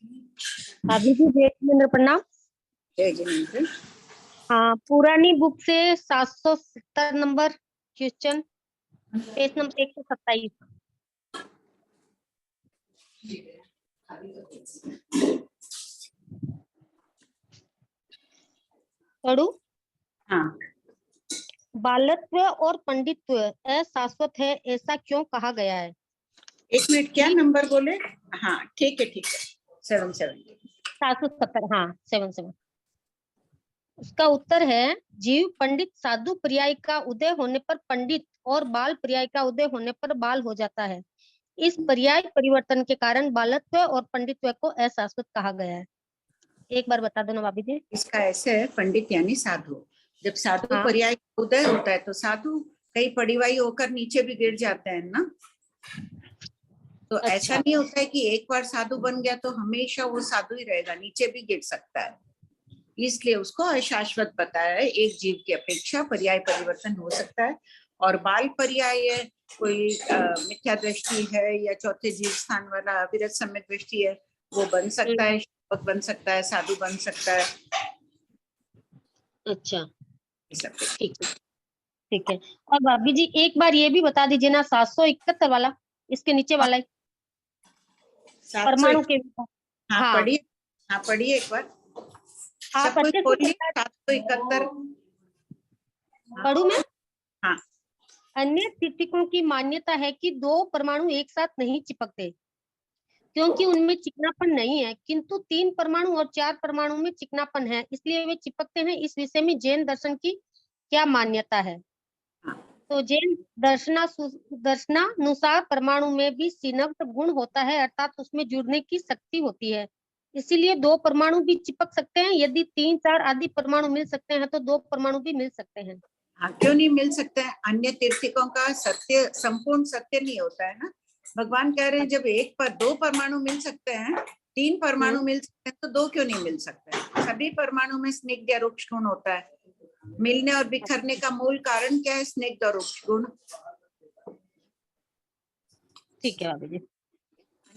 भाभी जी जय जिनेन्द्र, प्रणाम। जय जिनेन्द्र। हाँ, पुरानी बुक से 770 नंबर क्वेश्चन, पेज नंबर 127। पढ़ू। हाँ, बालत्व और पंडित्व अशाश्वत है, ऐसा क्यों कहा गया है? 1 मिनट, क्या नंबर बोले? हाँ ठीक है 770। 770, हाँ 77। उसका उत्तर है, जीव पंडित साधु पर्याय का उदय होने पर पंडित और बाल पर्याय का उदय होने पर बाल हो जाता है। इस पर्याय परिवर्तन के कारण बालत्व और पंडित्व को अशाश्वत कहा गया है। एक बार बता दो ना भाभी जी। इसका ऐसे है, पंडित यानी साधु। जब साधु हाँ। पर्याय उदय होता है तो साधु कई पड़ीवाई होकर नीचे भी गिर जाते हैं ना। तो अच्छा। ऐसा नहीं होता है कि एक बार साधु बन गया तो हमेशा वो साधु ही रहेगा, नीचे भी गिर सकता है। इसलिए उसको अशाश्वत बताया है। एक जीव की अपेक्षा पर्याय परिवर्तन हो सकता है। और बाल पर्याय है, कोई मिथ्या दृष्टि है या चौथे जीव स्थान वाला अविरत सम्यक दृष्टि है, वो बन सकता है, शिक्षक बन सकता है, साधु बन सकता है। अच्छा, सब ठीक है, ठीक है। और भाभी जी एक बार ये भी बता दीजिए ना, 771 वाला, इसके नीचे वाला है, परमाणु के। हाँ हाँ, पढ़िए, हाँ पढ़िए एक बार। आप सब कुछ अच्छे से बोलिए। बता। 771। पढ़ू मैं। हाँ। अन्य तीर्थकों की मान्यता है कि दो परमाणु एक साथ नहीं चिपकते, क्योंकि उनमें चिकनापन नहीं है, किंतु 3 परमाणु और 4 परमाणु में चिकनापन है, इसलिए वे चिपकते हैं। इस विषय में जैन दर्शन की क्या मान्यता है? तो जैन दर्शनानुसार परमाणु में भी सिनक्त गुण होता है, अर्थात उसमें जुड़ने की शक्ति होती है, इसीलिए 2 परमाणु भी चिपक सकते हैं। यदि 3, 4 आदि परमाणु मिल सकते हैं तो 2 परमाणु भी मिल सकते हैं। हाँ, क्यों नहीं मिल सकता है? अन्य तीर्थकों का सत्य संपूर्ण सत्य नहीं होता है ना। भगवान कह रहे हैं जब 1 पर 2 परमाणु मिल सकते हैं, 3 परमाणु मिल सकते हैं, तो 2 क्यों नहीं मिल सकते हैं? सभी परमाणु में स्निग्ध या रुक्ष गुण होता है। मिलने और बिखरने का मूल कारण क्या है? स्निग्ध और रुक्ष गुण। ठीक है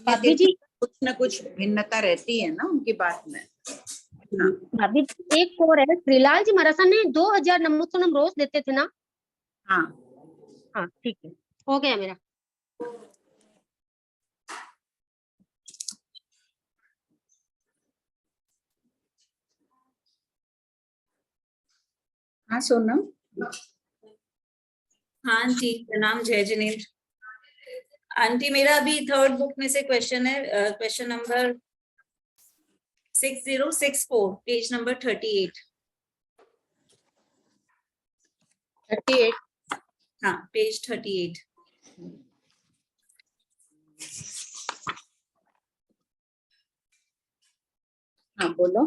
भाभी जी। कुछ न कुछ भिन्नता रहती है ना उनकी बात में। हाँ। भाभी जी एक और है, श्रीलाल जी महाराज ने 2000 नमोत्सवम रोज देते थे ना? हाँ हाँ ठीक है, हो गया मेरा। हाँ सोनम। हाँ जी, प्रणाम, जय जिनेन्द्र। आंटी मेरा अभी 3rd बुक में से क्वेश्चन है, क्वेश्चन नंबर 6064, पेज नंबर 38। 38। हाँ, पेज 38। हाँ बोलो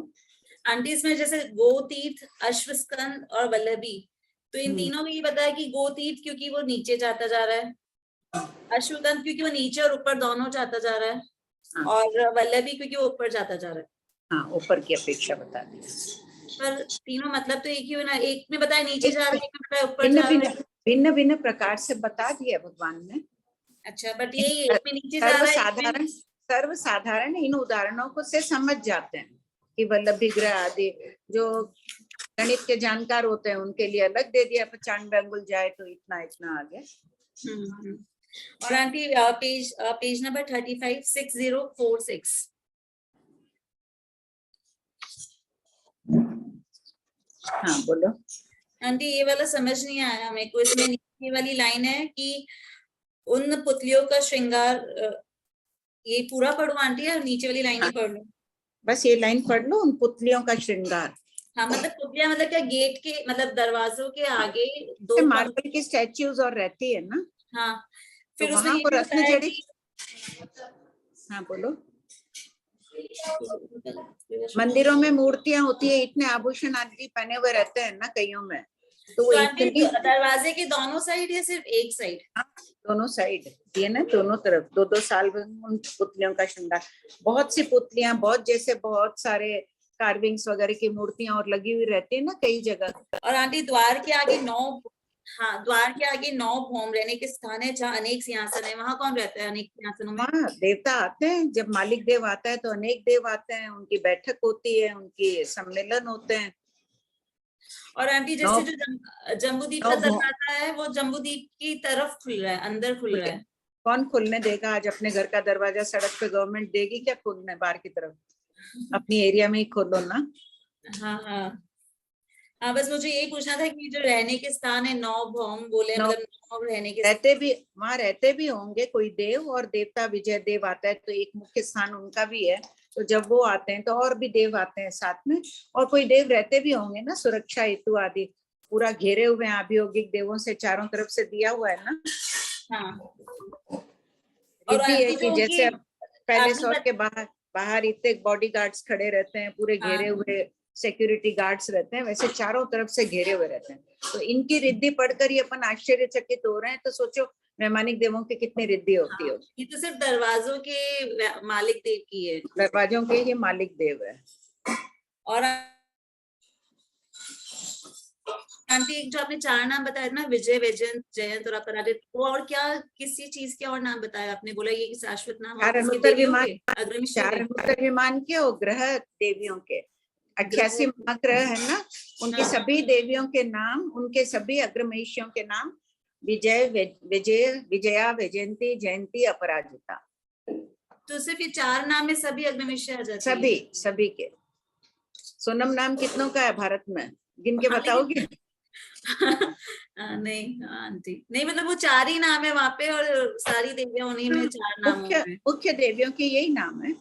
आंटी। इसमें जैसे गोतीर्थ, अश्वस्कंद और वल्लभी, तो इन तीनों में ये बताया कि गोतीर्थ क्योंकि वो नीचे जाता जा रहा है, अश्वस्कंद क्योंकि वो नीचे और ऊपर दोनों जाता जा रहा है, और वल्लभी क्योंकि वो ऊपर जाता जा रहा है। हाँ, ऊपर की अपेक्षा बता दी। पर तीनों मतलब तो एक ही हो ना? एक में बताया नीचे जा रहा है, एक में बताया ऊपर जा रहा है। भिन्न भिन्न प्रकार से बता दिया भगवान ने। अच्छा, बट यही एक में नीचे जा रहा है। सर्वसाधारण इन उदाहरणों को से समझ जाते हैं कि वल्लभी ग्रह आदि जो गणित के जानकार होते हैं उनके लिए अलग दे दिया, 95 अंगुल जाए तो इतना इतना आ गया। और आंटी पेज नंबर 35, 6046। हाँ बोलो आंटी, ये वाला समझ नहीं आया मेरे को। इसमें नीचे वाली लाइन है कि उन पुतलियों का श्रृंगार, ये पूरा पढ़ो आंटी या नीचे वाली लाइन ही पढ़ लो? बस ये लाइन पढ़ लो, उन पुतलियों का श्रृंगार। हाँ, मतलब पुतलियां मतलब क्या? गेट के मतलब दरवाजों के आगे 2 मार्बल की स्टैच्यूज और रहती है ना। हाँ, फिर तो उसमें वहां ये पर भी रत्न बताया जड़ी। हाँ बोलो। मंदिरों में मूर्तियां होती है, इतने आभूषण आदि पहने हुए रहते हैं ना कईयों में, तो वो इतनी दरवाजे के दोनों साइड या सिर्फ एक साइड? दोनों साइड दिए ना, दोनों तरफ 2-2 साल उन पुतलियों का श्रृंगार। बहुत सी पुतलियां, बहुत सारे कार्विंग्स वगैरह की मूर्तियां और लगी हुई रहती है ना कई जगह। और आंटी द्वार के आगे 9 हाँ, द्वार के आगे 9 भौम रहने के स्थान है जहाँ अनेक सिंहासन है। वहाँ कौन रहता है अनेक सिंहासनों में? वहाँ देवता आते हैं, जब मालिक देव आता है तो अनेक देव आते हैं, उनकी बैठक होती है, उनके सम्मेलन होते हैं। और आंटी जैसे जो जम्बूद्वीप का दरवाजा है वो जम्बूद्वीप की तरफ खुल रहा है, अंदर खुल रहा है। कौन खुलने देगा? आज अपने घर का दरवाजा सड़क पे गवर्नमेंट देगी क्या खोलने? बाहर की तरफ अपनी एरिया में ही खोलो ना। हाँ हाँ हाँ, बस मुझे यही पूछना था कि जो रहने के स्थान है 9 भौम बोले, मतलब 9 रहने के रहते भी वहां रहते भी होंगे कोई देव, और देवता विजय देव आता है तो एक मुख्य स्थान उनका भी है। तो जब वो आते हैं तो और भी देव आते हैं साथ में, और कोई देव रहते भी होंगे ना, सुरक्षा हेतु आदि। पूरा घेरे हुए हैं अभियोगिक देवों से, चारों तरफ से दिया हुआ है ना। हाँ, और रीति है आंटी कि जो जैसे अब पैलेस और आपने के बाहर इतने बॉडी गार्ड्स खड़े रहते हैं, पूरे घेरे हुए सिक्योरिटी गार्ड्स रहते हैं, वैसे चारों तरफ से घेरे हुए रहते हैं। तो इनकी रिद्धि पढ़कर ही अपन आश्चर्यचकित हो रहे हैं। तो सोचो वैमानिक देवों की कितनी रिद्धि होती होगी। ये तो सिर्फ दरवाजों के मालिक देव की है, दरवाजों के ही मालिक देव है। और आंटी एक जो आपने 4 नाम बताया ना, विजय, वैजयंत, जयंत और अपराजित, वो और क्या किसी चीज के और नाम बताया आपने? बोला ये कि शाश्वत नाम और किसके देवियों के? अग्रमिष्य के? 4 अनुत्तर विमान के और ग्रह देवियों के 88 महाग्रह है ना, उनकी सभी देवियों के नाम, उनके सभी अग्रमहिषियों के नाम विजय, विजया, वैजयंती, जयंती, अपराजिता। तो सिर्फ ये 4 नाम में सभी अग्रमिष्य आ जाती है? सभी के। सोनम नाम कितनों का है भारत में? गिन के बताओगे? नहीं आंटी, नहीं मतलब वो 4 ही नाम है वहां पे, और सारी देवियां उन्हीं में 4 नामों में। मुख्य देवियों के यही नाम है,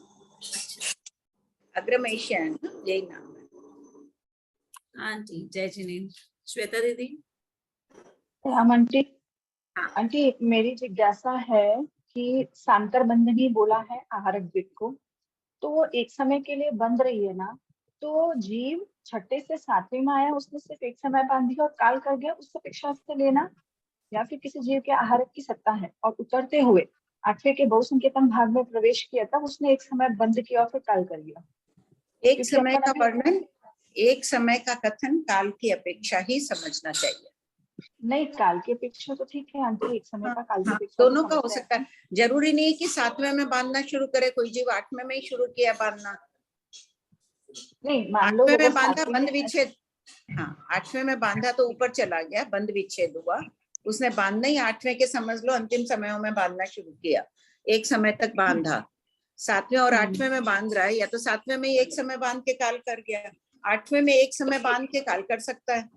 अग्रमहिषी है ना, यही नाम है। आंटी जय जिनेन्द्र। श्वेता दीदी। राम आंटी, आंटी मेरी जिज्ञासा है कि सांकर बंधनी बोला है आहारक द्वीप को, तो वो एक समय के लिए बंद रही है ना, तो जीव 6 से 7वें में आया, उसने सिर्फ एक समय बांधी और काल कर गया, उससे अपेक्षा से लेना, या फिर किसी जीव के आहारक की सत्ता है और उतरते हुए 8वें के बहुसंकेतन भाग में प्रवेश किया, तब उसने एक समय बंद किया और फिर काल कर दिया। एक समय का वर्णन, एक समय का कथन काल की अपेक्षा ही समझना चाहिए। नहीं, काल की अपेक्षा तो ठीक है आंटी, एक समय का काल की अपेक्षा दोनों का हो सकता है। जरूरी नहीं है कि 7वें में बांधना शुरू करे, कोई जीव 8वें में ही शुरू किया बांधना। नहीं, मान लो 8वें में बांधा, बंद विच्छेद, हाँ 8वें में बांधा तो ऊपर चला गया, बंद विच्छेद हुआ, उसने बांधना ही 8वें के समझ लो अंतिम समयों में बांधना शुरू किया, एक समय तक बांधा। 7वें और 8वें में बांध रहा है, या तो 7वें में ही एक समय बांध के काल कर गया, 8वें में एक समय बांध के काल कर सकता है।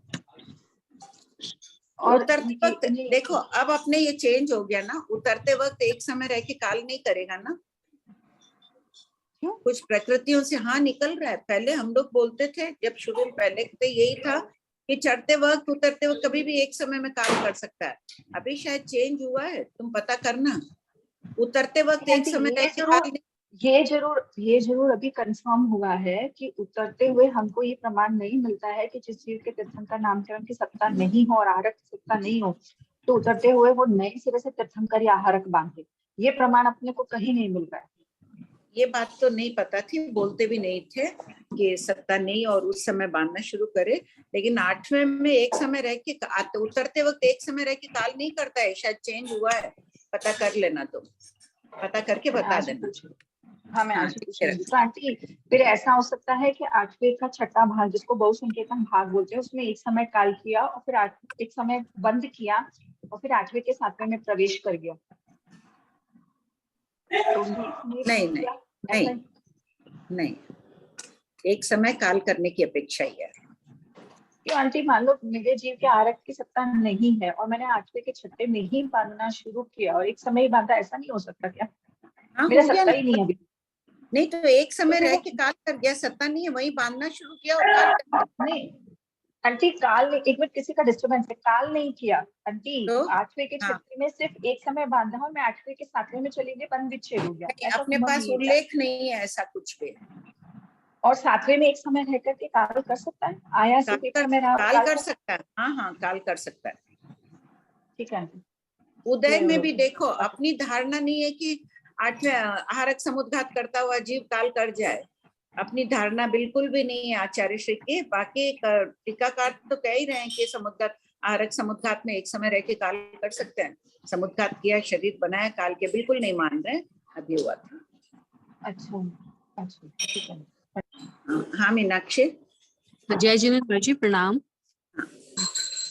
और उतरते वक्त देखो, अब अपने ये चेंज हो गया ना, उतरते वक्त एक समय रह के काल नहीं करेगा ना। कुछ प्रकृतियों से हाँ निकल रहा है। पहले हम लोग बोलते थे, जब शुरू पहले तो यही था कि चढ़ते वक्त उतरते वक्त कभी भी एक समय में काल कर सकता है। अभी शायद चेंज हुआ है, तुम पता करना। उतरते वक्त एक समय रह के काल नहीं। ये जरूर अभी कंफर्म हुआ है कि उतरते हुए हमको ये प्रमाण नहीं मिलता है कि जिस जीव के तीर्थंकर नामकरण की सत्ता नहीं हो और आहारक की सत्ता नहीं हो, तो उतरते हुए वो नए सिरे से तीर्थंकर या आहारक बांधे। ये प्रमाण अपने को कहीं नहीं मिल रहा है। ये बात तो नहीं पता थी, बोलते भी नहीं थे कि सत्ता नहीं और उस समय बांधना शुरू करे, लेकिन 8वें में एक समय रह के उतरते वक्त एक समय रह के काल नहीं करता है, शायद चेंज हुआ है। पता कर लेना, तो पता करके बता देना। हाँ, मैं आज पूछूंगी। तो आंटी फिर ऐसा हो सकता है कि 8वें का 6ठा भाग, जिसको बहुसंकेतन भाग बोलते हैं, उसमें एक समय काल किया और फिर एक समय बंद किया और फिर 8वें के 7वें में प्रवेश कर गया। तो नहीं, एक समय काल करने की अपेक्षा ही है। क्यों आंटी, मान लो मेरे जीव के आहारक की सत्ता नहीं है और मैंने 8वें के 6ठे में ही बांधना शुरू किया और एक समय ही बांधा, ऐसा नहीं हो सकता क्या? मेरा सत्ता ही नहीं है अभी। नहीं तो एक समय रह के काल कर गया, सत्ता नहीं है, वही बांधना शुरू किया और काल कर गया। नहीं आंटी, काल एक मिनट, किसी का डिस्टर्बेंस है, काल नहीं किया आंटी। तो 8वें के 6ठे में सिर्फ एक समय बांधा और मैं 8वें के 7वें में चली गई, बंद विच्छेद हो गया। अपने पास उल्लेख नहीं है ऐसा कुछ भी। और 7वें में एक समय रह करके काल कर सकता है, आया सिर्फ एक समय रहा, काल कर सकता है। हाँ, काल कर सकता है। ठीक है। उदय में भी देखो, अपनी धारणा नहीं है कि 8वें आहारक समुद्घात करता हुआ जीव काल कर जाए, अपनी धारणा बिल्कुल भी नहीं है आचार्य श्री की। बाकी टीकाकार तो कह ही रहे हैं कि समुद्घात आरक समुद्घात में एक समय रह के काल कर सकते हैं? समुद्घात किया, शरीर बनाया, काल के बिल्कुल नहीं मान रहे, अभी हुआ था। अच्छा अच्छा ठीक है। हाँ मीनाक्षी। जय जिनेन्द्र जी, प्रणाम।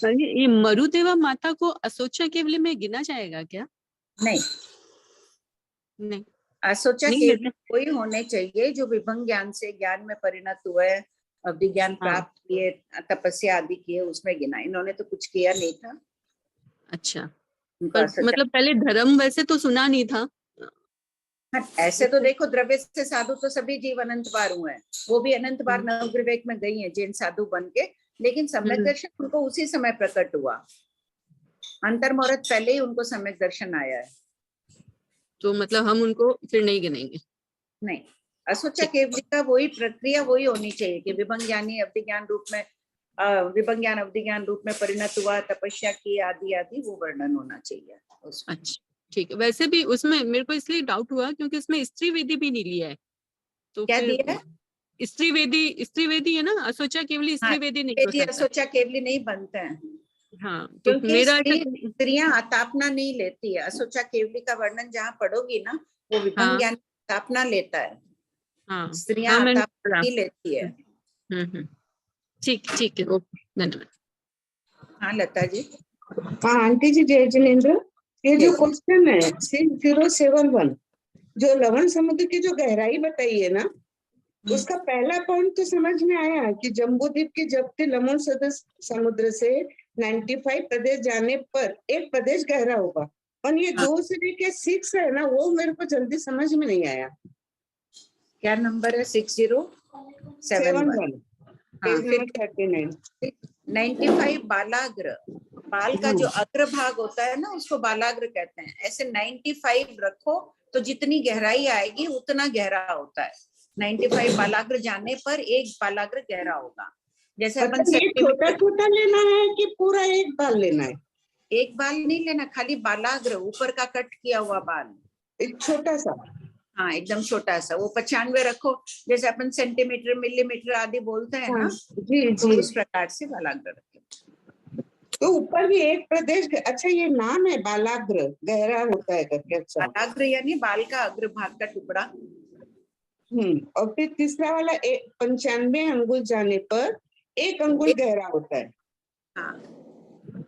ये मरुदेवा माता को असोचा केवली में गिना जाएगा क्या? नहीं, नहीं, असोचा नहीं केवली बेटा। कोई होने चाहिए जो विभंग ज्ञान से ज्ञान में परिणत हुए, अवधि ज्ञान हाँ। प्राप्त किए, तपस्या आदि किए, उसमें गिना। इन्होंने तो कुछ किया नहीं था। अच्छा, उनको पर असोचा, मतलब पहले धर्म वैसे तो सुना नहीं था। ऐसे तो देखो द्रव्य से साधु तो सभी जीव अनंत बार हुए हैं, वो भी अनंत बार नवग्रवेक में गई हैं जैन साधु बन के, लेकिन सम्यक दर्शन उनको उसी समय प्रकट हुआ। अंतर्मुहूर्त पहले ही उनको सम्यक दर्शन आया है। तो मतलब हम उनको फिर नहीं गिनेंगे। नहीं, असोचा केवली का वही प्रक्रिया वही होनी चाहिए कि विभंग ज्ञानी अवधि ज्ञान रूप में, विभंग ज्ञान अवधि ज्ञान रूप में परिणत हुआ, तपस्या की आदि आदि, वो वर्णन होना चाहिए उसमें। अच्छा ठीक है। वैसे भी उसमें मेरे को इसलिए डाउट हुआ क्योंकि उसमें स्त्री वेदी भी नहीं लिया है, तो क्या फिर दिया है? स्त्री वेदी है ना, असोचा केवली स्त्री वेदी नहीं हो सकता। असोचा केवली नहीं बनते हैं, हाँ, तो क्योंकि मेरा स्त्रियां अतापना नहीं लेती है। असोचा केवली का वर्णन जहाँ पढ़ोगी ना, वो विभंग हाँ ज्ञान अतापना लेता है, हाँ स्त्रियां हाँ, मैंने अतापना नहीं लेती है। ठीक ठीक है, ओके, धन्यवाद। हाँ लता जी। हाँ आंटी जी, जय जिनेन्द्र। ये जो क्वेश्चन है 6071, जो लवण समुद्र की जो गहराई बताई है ना, उसका पहला पॉइंट तो समझ में आया कि जम्बूद्वीप की जब्ती लवण समुद्र से 95 प्रदेश जाने पर एक प्रदेश गहरा होगा, और ये 2 से लेके 6 है ना, वो मेरे को जल्दी समझ में नहीं आया। क्या नंबर है? 6071। Page number 39। 95 बालाग्र, बाल का जो अग्र भाग होता है ना, उसको बालाग्र कहते हैं। ऐसे 95 रखो तो जितनी गहराई आएगी उतना गहरा होता है। 95 बालाग्र जाने पर एक बालाग्र गहरा होगा। जैसे अपन छोटा छोटा लेना है कि पूरा एक बाल लेना है? एक बाल नहीं लेना, खाली बालाग्र, ऊपर का कट किया हुआ बाल, एक छोटा सा। हाँ एकदम छोटा सा। वो 95 रखो, जैसे अपन सेंटीमीटर मिलीमीटर आदि बोलते हैं ना, जी तो जी, उस प्रकार से बालाग्र रखे। तो ऊपर भी एक प्रदेश। अच्छा, ये नाम है बालाग्र, गहरा होता है करके। अच्छा, बालाग्र यानी बाल का अग्र भाग का टुकड़ा। और फिर तीसरा वाला 95 अंगुल जाने पर 1 अंगुल गहरा होता है। हाँ,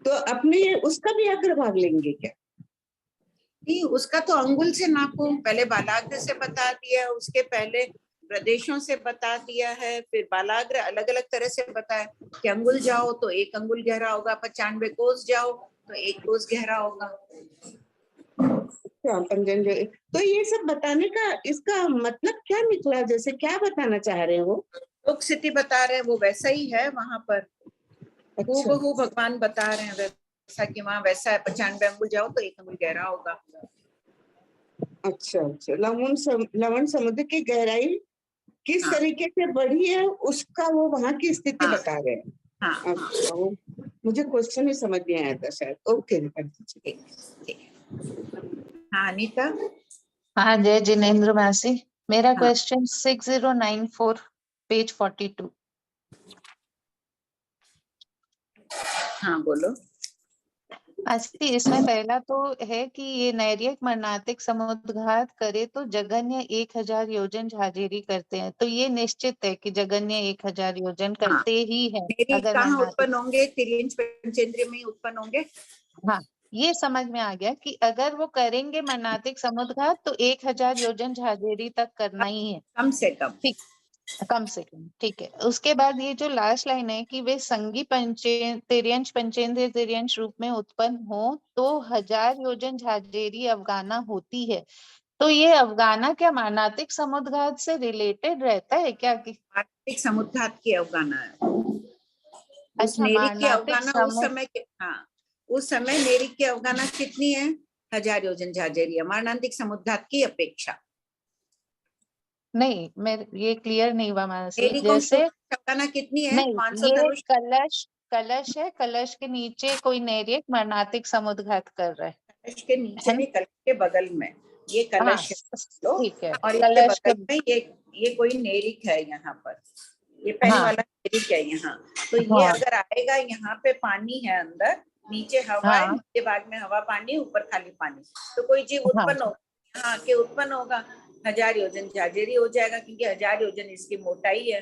तो अपने उसका भी अग्र भाग लेंगे क्या? नहीं, उसका तो अंगुल से नापो। पहले बालाग्र से बता दिया, उसके पहले प्रदेशों से बता दिया है, फिर बालाग्र अलग अलग तरह से बताया कि अंगुल जाओ तो 1 अंगुल गहरा होगा, 95 कोस जाओ तो 1 कोस गहरा होगा। पंजन जो, तो ये सब बताने का इसका मतलब क्या निकला? जैसे क्या बताना चाह रहे हो? लोक स्थिति बता रहे हैं, वो वैसा ही है वहां पर। हूबहू भगवान बता रहे हैं वैसा कि वहां वैसा है। 95 अंगुल जाओ तो 1 अंगुल गहरा होगा। अच्छा अच्छा, लवण समुद्र की गहराई किस तरीके से बढ़ी है उसका वो वहां की स्थिति बता रहे हैं। अच्छा, मुझे क्वेश्चन ही समझ नहीं आया था शायद। ओके, हाँ अनीता। हाँ जय जिनेन्द्र मासी, मेरा क्वेश्चन 6094 पेज 42। हाँ बोलो। मासी, इसमें पहला तो है कि ये नैर्यक मरणातिक समुद्घात करे तो जगन्य 1000 योजन झाजेरी करते हैं, तो ये निश्चित है कि जगन्य 1000 योजन करते ही है। अगर कहाँ मरणातिक उत्पन्न होंगे? तिर्यंच पंचेंद्रिय में ही उत्पन्न होंगे। हाँ, ये समझ में आ गया कि अगर वो करेंगे मरणातिक समुद्घात तो 1000 योजन झाजेरी तक करना ही है, कम से कम। ठीक, कम से कम, ठीक है। उसके बाद ये जो लास्ट लाइन है कि वे संगी तिर्यंच पंचेंद्रिय तिर्यंच रूप में उत्पन्न हो तो 1000 योजन झाजेरी अवगाना होती है, तो ये अवगाना क्या मानातिक समुद्घात से रिलेटेड रहता है क्या? कि मानातिक समुद्घात की अवगाना है। उस अच्छा, नेरिक की मानातिक अवगाना उस समय के, हाँ उस समय नेरिक की अवगाना कितनी है? 1000 योजन झाजेरी, मानांतिक समुद्घात की अपेक्षा। नहीं, मैं ये क्लियर नहीं हुआ मानसी। नेरिकों की जैसे अवगाना कितनी है? नहीं, 500 ये धनुष। कलश है, कलश के नीचे कोई नैर्यक मरणातिक समुद्घात कर रहा है। कलश के नीचे नहीं, कलश के बगल में ये कलश है, ठीक है, और इसके कलश के बगल में ये कोई नेरिक है यहाँ पर। ये पहले हाँ। वाला नेरिक है यहाँ। तो ये हाँ। अगर आएगा, यहाँ पे पानी है अंदर, नीचे हवा है, हाँ। मध्य भाग में हवा पानी, ऊपर खाली पानी, तो कोई जीव उत्पन्न होगा, यहाँ आके उत्पन्न होगा, 1000 योजन झाजेरी हो जाएगा, क्योंकि 1000 योजन इसकी मोटाई है।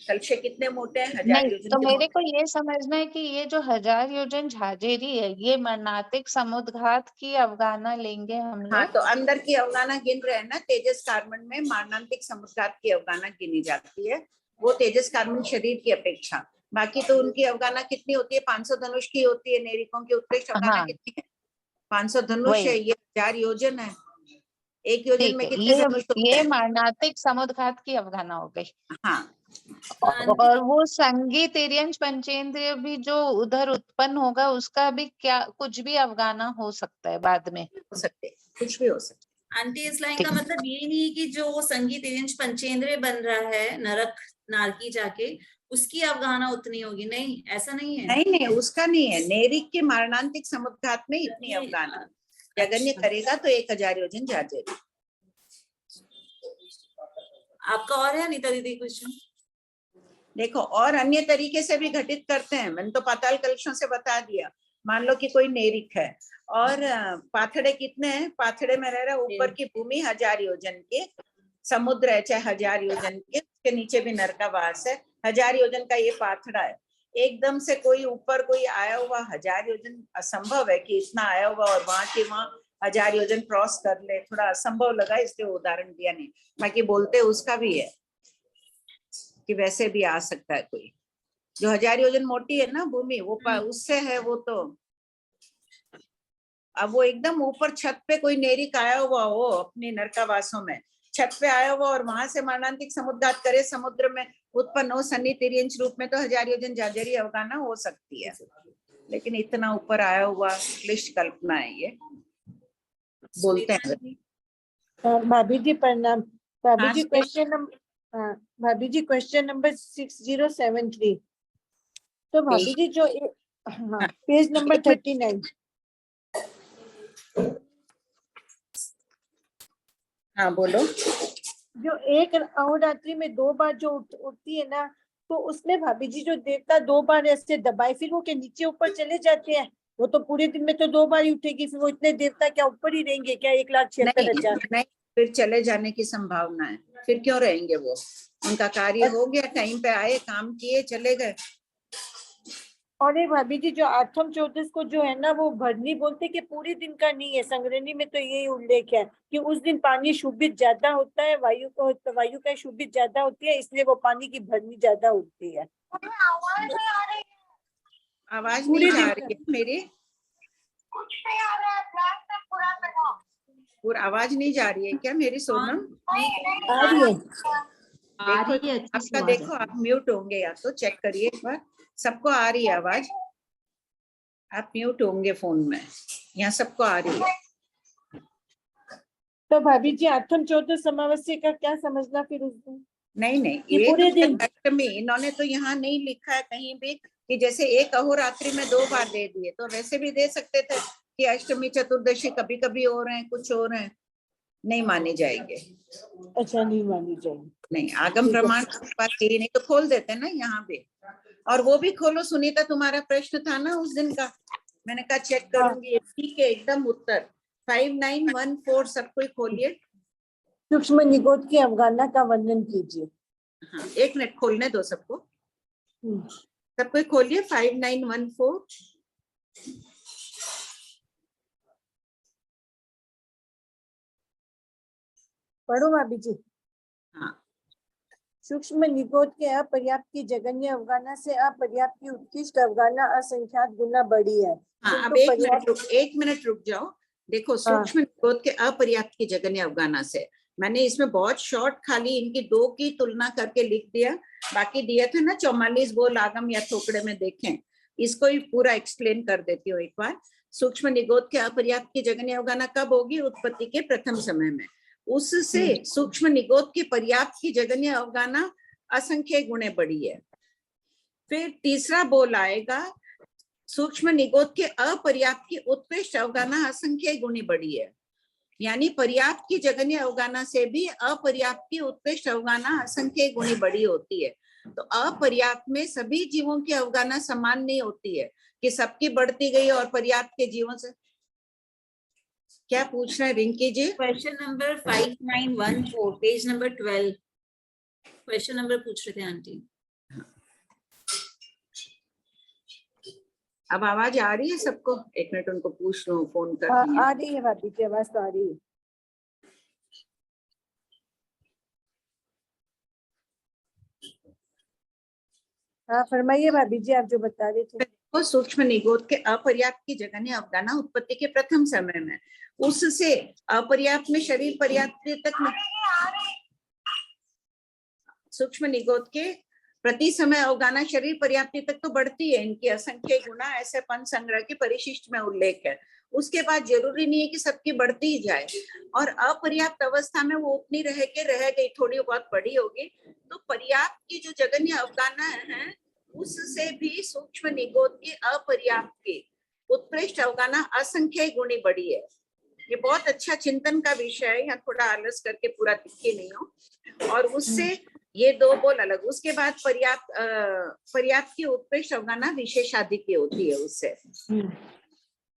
कलशे कितने मोटे हैं? 1000 नहीं, योजन तो के मेरे मोटे। को ये समझना है कि ये जो 1000 योजन झाजेरी है, ये मरणातिक समुद्घात की अवगाहना लेंगे हम हाँ, लोग। तो अंदर की अवगाहना गिन रहे हैं ना, तेजस कार्बन में मारणांतिक समुद्घात की अवगाहना गिनी जाती है, वो तेजस कार्बन शरीर की अपेक्षा। बाकी तो उनकी अवगाहना कितनी होती है? 500 धनुष की होती है। नेरिकों की उत्कृष्ट अवगाहना हाँ, कितनी है? 500 धनुष वही। है, ये 1000 योजन है। एक योजन ठीक में है, कितने धनुष होते ये हैं? मारणातिक समुद्घात की अवगाहना हो गई। हाँ, और वो संगी तिर्यंश पंचेंद्रिय भी जो उधर उत्पन्न होगा, उसका भी क्या कुछ भी अवगाहना हो सकता है बाद में? हो सकते, कुछ भी हो सकता। आंटी, इस लाइन का ठीक। मतलब ये नहीं है कि जो संगीत तिर्यंश पंचेंद्रिय बन रहा है नरक नारकी जाके, उसकी अवगाहना उतनी होगी, नहीं, ऐसा नहीं है। नहीं नहीं, उसका नहीं है। नेरिक के मारणांतिक समुद्घात में इतनी ये, अवगाहना जगन्य अच्छा। करेगा तो 1000 योजन झाजेरी। आपका और है अनीता दीदी क्वेश्चन? देखो, और अन्य तरीके से भी घटित करते हैं, मैंने तो पाताल कलशों से बता दिया। मान लो कि कोई नेरिक है और पाथड़े कितने हैं? पाथड़े में रह रहा, ऊपर की भूमि 1000 योजन की, समुद्र है चाहे 1000 योजन के, उसके नीचे भी नर का वास है, 1000 योजन का ये पाथड़ा है। एकदम से कोई ऊपर कोई आया हुआ 1000 योजन, असंभव है कि इतना आया हुआ और वहां के वहां 1000 योजन क्रॉस कर ले, थोड़ा असंभव लगा, इसलिए उदाहरण दिया नहीं। बाकी बोलते उसका भी है कि वैसे भी आ सकता है कोई, जो 1000 योजन मोटी है ना भूमि, वो उससे है वो। तो अब वो एकदम ऊपर छत पे कोई नेरिक आया हुआ हो अपनी नरकावासों में, छत पे आया हुआ और वहां से मारणांतिक समुद्घात करे, समुद्र में उत्पन्न हो सन्नी तिर्यंश रूप में, तो 1000 योजन झाजेरी अवगाहना हो सकती है। लेकिन इतना ऊपर आया हुआ क्लिष्ट कल्पना है ये, बोलते हैं। भाभी जी प्रणाम। भाभी हाँ, जी क्वेश्चन नंबर, भाभी जी क्वेश्चन नंबर 6073। तो भाभी जी जो हाँ, पेज नंबर 39। हाँ बोलो। जो एक अहोरात्रि में 2 बार जो उठती है ना, तो उसमें भाभी जी जो देवता 2 बार ऐसे दबाए, फिर वो के नीचे ऊपर चले जाते हैं? वो तो पूरे दिन में तो 2 बार ही उठेगी, फिर वो इतने देवता क्या ऊपर ही रहेंगे क्या? 1,76,000? नहीं, फिर चले जाने की संभावना है। फिर क्यों रहेंगे वो? उनका कार्य हो गया, टाइम पे आए, काम किए, चले गए। और ये भाभी जी जो आठम चौदस को जो है ना, वो भरनी बोलते कि पूरे दिन का नहीं है। संग्रहणी में तो यही उल्लेख है कि उस दिन पानी शुभित ज्यादा होता है, वायु का शुभित ज्यादा होती है, इसलिए वो पानी की भरनी ज्यादा होती है। आवाज नहीं जा रही है मेरी, पूरा आवाज नहीं जा रही है क्या मेरी सोनम? आ रही है। देखो आपका, देखो आप म्यूट होंगे, या तो चेक करिए एक बार। सबको आ रही है आवाज? आप म्यूट होंगे फोन में, यहाँ सबको आ रही है। तो भाभी जी आठम चौदस अमावस्या का क्या समझना फिर उस दिन? नहीं नहीं, ये पूरे दिन अष्टमी इन्होंने तो यहाँ नहीं लिखा है कहीं भी कि जैसे एक अहोरात्रि में 2 बार दे दिए, तो वैसे भी दे सकते थे कि अष्टमी चतुर्दशी कभी कभी हो रहे हैं, कुछ हो रहे हैं, नहीं माने जाएंगे। अच्छा, नहीं मानी जाएगी। नहीं, आगम प्रमाण बात यही नहीं, तो खोल देते ना यहाँ पे। और वो भी खोलो सुनीता, तुम्हारा प्रश्न था ना उस दिन का, मैंने कहा चेक करूंगी। ठीक है, एकदम उत्तर 5914 सब कोई खोलिए। सूक्ष्म निगोद की अवगाहना का वर्णन कीजिए। हाँ, 1 मिनट खोलने दो सबको, सब कोई खोलिए 5914। पढ़ो भाभी जी। हाँ, सूक्ष्म निगोद के अपर्याप्त की जगन्य अवगाहना से अपर्याप्त की उत्कृष्ट अवगाहना असंख्यात गुना बड़ी है। हाँ, अब 1 मिनट रुक जाओ। देखो, सूक्ष्म निगोद के अपर्याप्त की जगन्य अवगाहना से, मैंने इसमें बहुत शॉर्ट खाली इनकी 2 की तुलना करके लिख दिया, बाकी दिया था ना 44 बोल आगम या थोकड़े में, देखें इसको ही पूरा एक्सप्लेन कर देती हूँ एक बार। सूक्ष्म निगोद के अपर्याप्त की जगन्य अवगाहना कब होगी? उत्पत्ति के प्रथम समय में। उससे सूक्ष्म निगोद के पर्याप्त की जगन्य अवगाहना असंख्य गुणे बड़ी है। फिर तीसरा बोल आएगा, सूक्ष्म निगोद के अपर्याप्त की उत्कृष्ट अवगाहना असंख्य गुणी बड़ी है। यानी पर्याप्त की जगन्य अवगाहना से भी अपर्याप्त की उत्कृष्ट अवगाहना असंख्य गुणी बड़ी होती है। तो अपर्याप्त में सभी जीवों की अवगाहना समान नहीं होती है कि सबकी बढ़ती गई और पर्याप्त के जीवों से। क्या पूछ रहे हैं Rinki ji? Question number 5914 page number 12 question number पूछ रहे थे आंटी। अब आवाज आ रही है सबको? एक मिनट उनको पूछ लो, फोन कर दिए। आ रही है भाभी जी, आवाज तो आ रही है। हाँ फरमाइए भाभी जी, आप जो बता रहे थे। तो सूक्ष्म निगोद के अपर्याप्त की जगन्य अवगाहना उत्पत्ति के प्रथम समय में, उससे अपर्याप्त में शरीर पर्याप्त तक में, सूक्ष्म निगोद के प्रति समय अवगाहना शरीर पर्याप्ति तक तो बढ़ती है, इनकी असंख्य गुना ऐसे पंच संग्रह के परिशिष्ट में उल्लेख है। उसके बाद जरूरी नहीं है कि सबकी बढ़ती ही जाए, और अपर्याप्त अवस्था में वो उतनी रह गई, थोड़ी बहुत बड़ी होगी, तो पर्याप्त की जो जगन्य अवगाहना है उससे भी सूक्ष्म निगोद के अपर्याप्त की उत्कृष्ट अवगाहना असंख्य गुणी बढ़ी है। ये बहुत अच्छा चिंतन का विषय है, यहाँ थोड़ा आलस करके पूरा दिखे नहीं हो। और उससे ये दो बोल अलग, उसके बाद पर्याप्त की उत्कृष्ट अवगाहना विशेषाधिक की होती है उससे।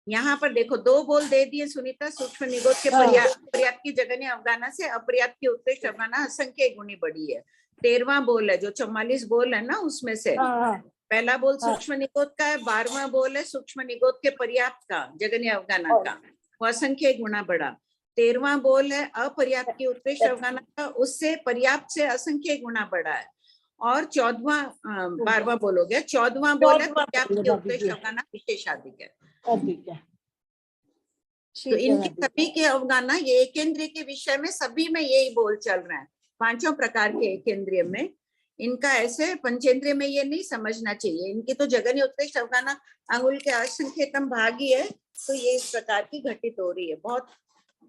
यहाँ पर देखो दो बोल दे दिए सुनीता, सूक्ष्म निगोद के पर्याप्त की जगन्य अवगाहना से अपर्याप्त की उत्कृष्ट अवगाहना असंख्य गुणी बढ़ी है। 13वां बोल है, जो 44 बोल है ना उसमें से पहला बोल सूक्ष्म निगोद का है, 12वां बोल है सूक्ष्म निगोद के पर्याप्त का जगन्य अवगाहना का, वो असंख्य गुना बढ़ा। 13वां बोल है अपर्याप्त की उत्कृष्ट अवगाहना का, उससे पर्याप्त से असंख्य गुना बढ़ा है। और 12वां बोल हो गया, 14वां बोल है पर्याप्त की उत्कृष्ट अवगाहना विशेषाधिक है। तो इनकी सभी के अवगाहना ये एकेंद्रिय के विषय में सभी में यही बोल चल रहा है। 5 प्रकार के एकेंद्रिय में इनका, ऐसे पंचेंद्रिय में ये नहीं समझना चाहिए। इनकी तो जगन्य उत्कृष्ट अवगाहना अंगुल के असंख्यतम भाग ही है, तो ये इस प्रकार की घटित हो रही है। बहुत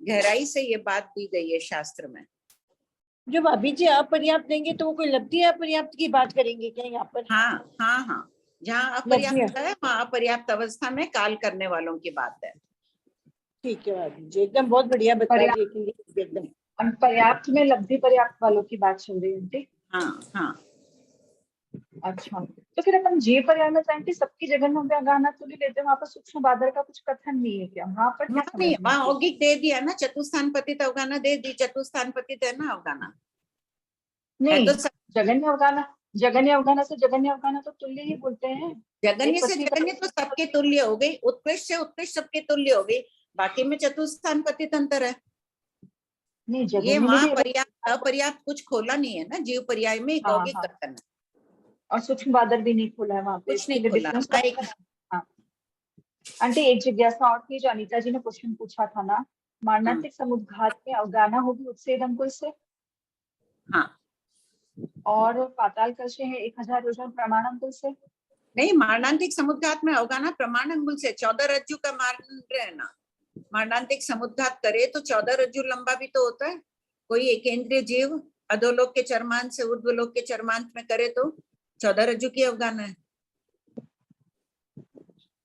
गहराई से ये बात दी गई है शास्त्र में। जो भाभी जी अपर्याप्त देंगे तो वो कोई लब्धि अपर्याप्त की बात करेंगे क्या यहाँ पर? हाँ, जहाँ अपर्याप्त है वहाँ अपर्याप्त अवस्था में काल करने वालों की बात है। ठीक है भाभी जी, एकदम बहुत बढ़िया बता रही है एकदम। पर्याप्त में लब्धि पर्याप्त वालों की बात चल रही है। हाँ। अच्छा, तो फिर अपन जे पर्याय में जाएंगे, सबकी जगह में अवगाहना तो नहीं लेते, वहाँ पर सूक्ष्म बादर का कुछ कथन नहीं है क्या? वहाँ पर क्या नहीं, वहाँ औगिक दे दिया ना, चतुस्थान पतित अवगाहना दे दी, चतुस्थान पतित है ना अवगाहना। नहीं, तो जगन्य अवगाहना से जगन्य अवगाहना तो तुल्य ही बोलते हैं। जगन्य से जगन्य तो सबके तुल्य हो गई, उत्कृष्ट से उत्कृष्ट सबके तुल्य हो गई, बाकी में चतुस्थान पतित अंतर है। नहीं, ये वहाँ पर्याप्त अपर्याप्त कुछ खोला नहीं है ना, जीव पर्याय में औगिक कथन है, और सूक्ष्म बादर भी नहीं खोला है वहाँ पे, कुछ नहीं खोला। आंटी एक जिज्ञासा और थी, जो अनीता जी ने क्वेश्चन पूछा था ना, मारणांतिक समुद्घात में अवगाहना होगी उत्सेद अंकुल से, और पाताल कलश है 1000 योजन प्रमाण अंकुल से। नहीं, मारणांतिक समुद्घात में अवगाहना प्रमाण अंगुल से। 14 रज्जु का मार्ग है ना, मारणांतिक समुद्घात करे तो 14 रज्जु लंबा भी तो होता है। कोई एकेंद्रीय जीव अधोलोक के चरमांत से ऊर्ध्वलोक के चरमांत में करे तो 14 रज्जु की अवगाहना है।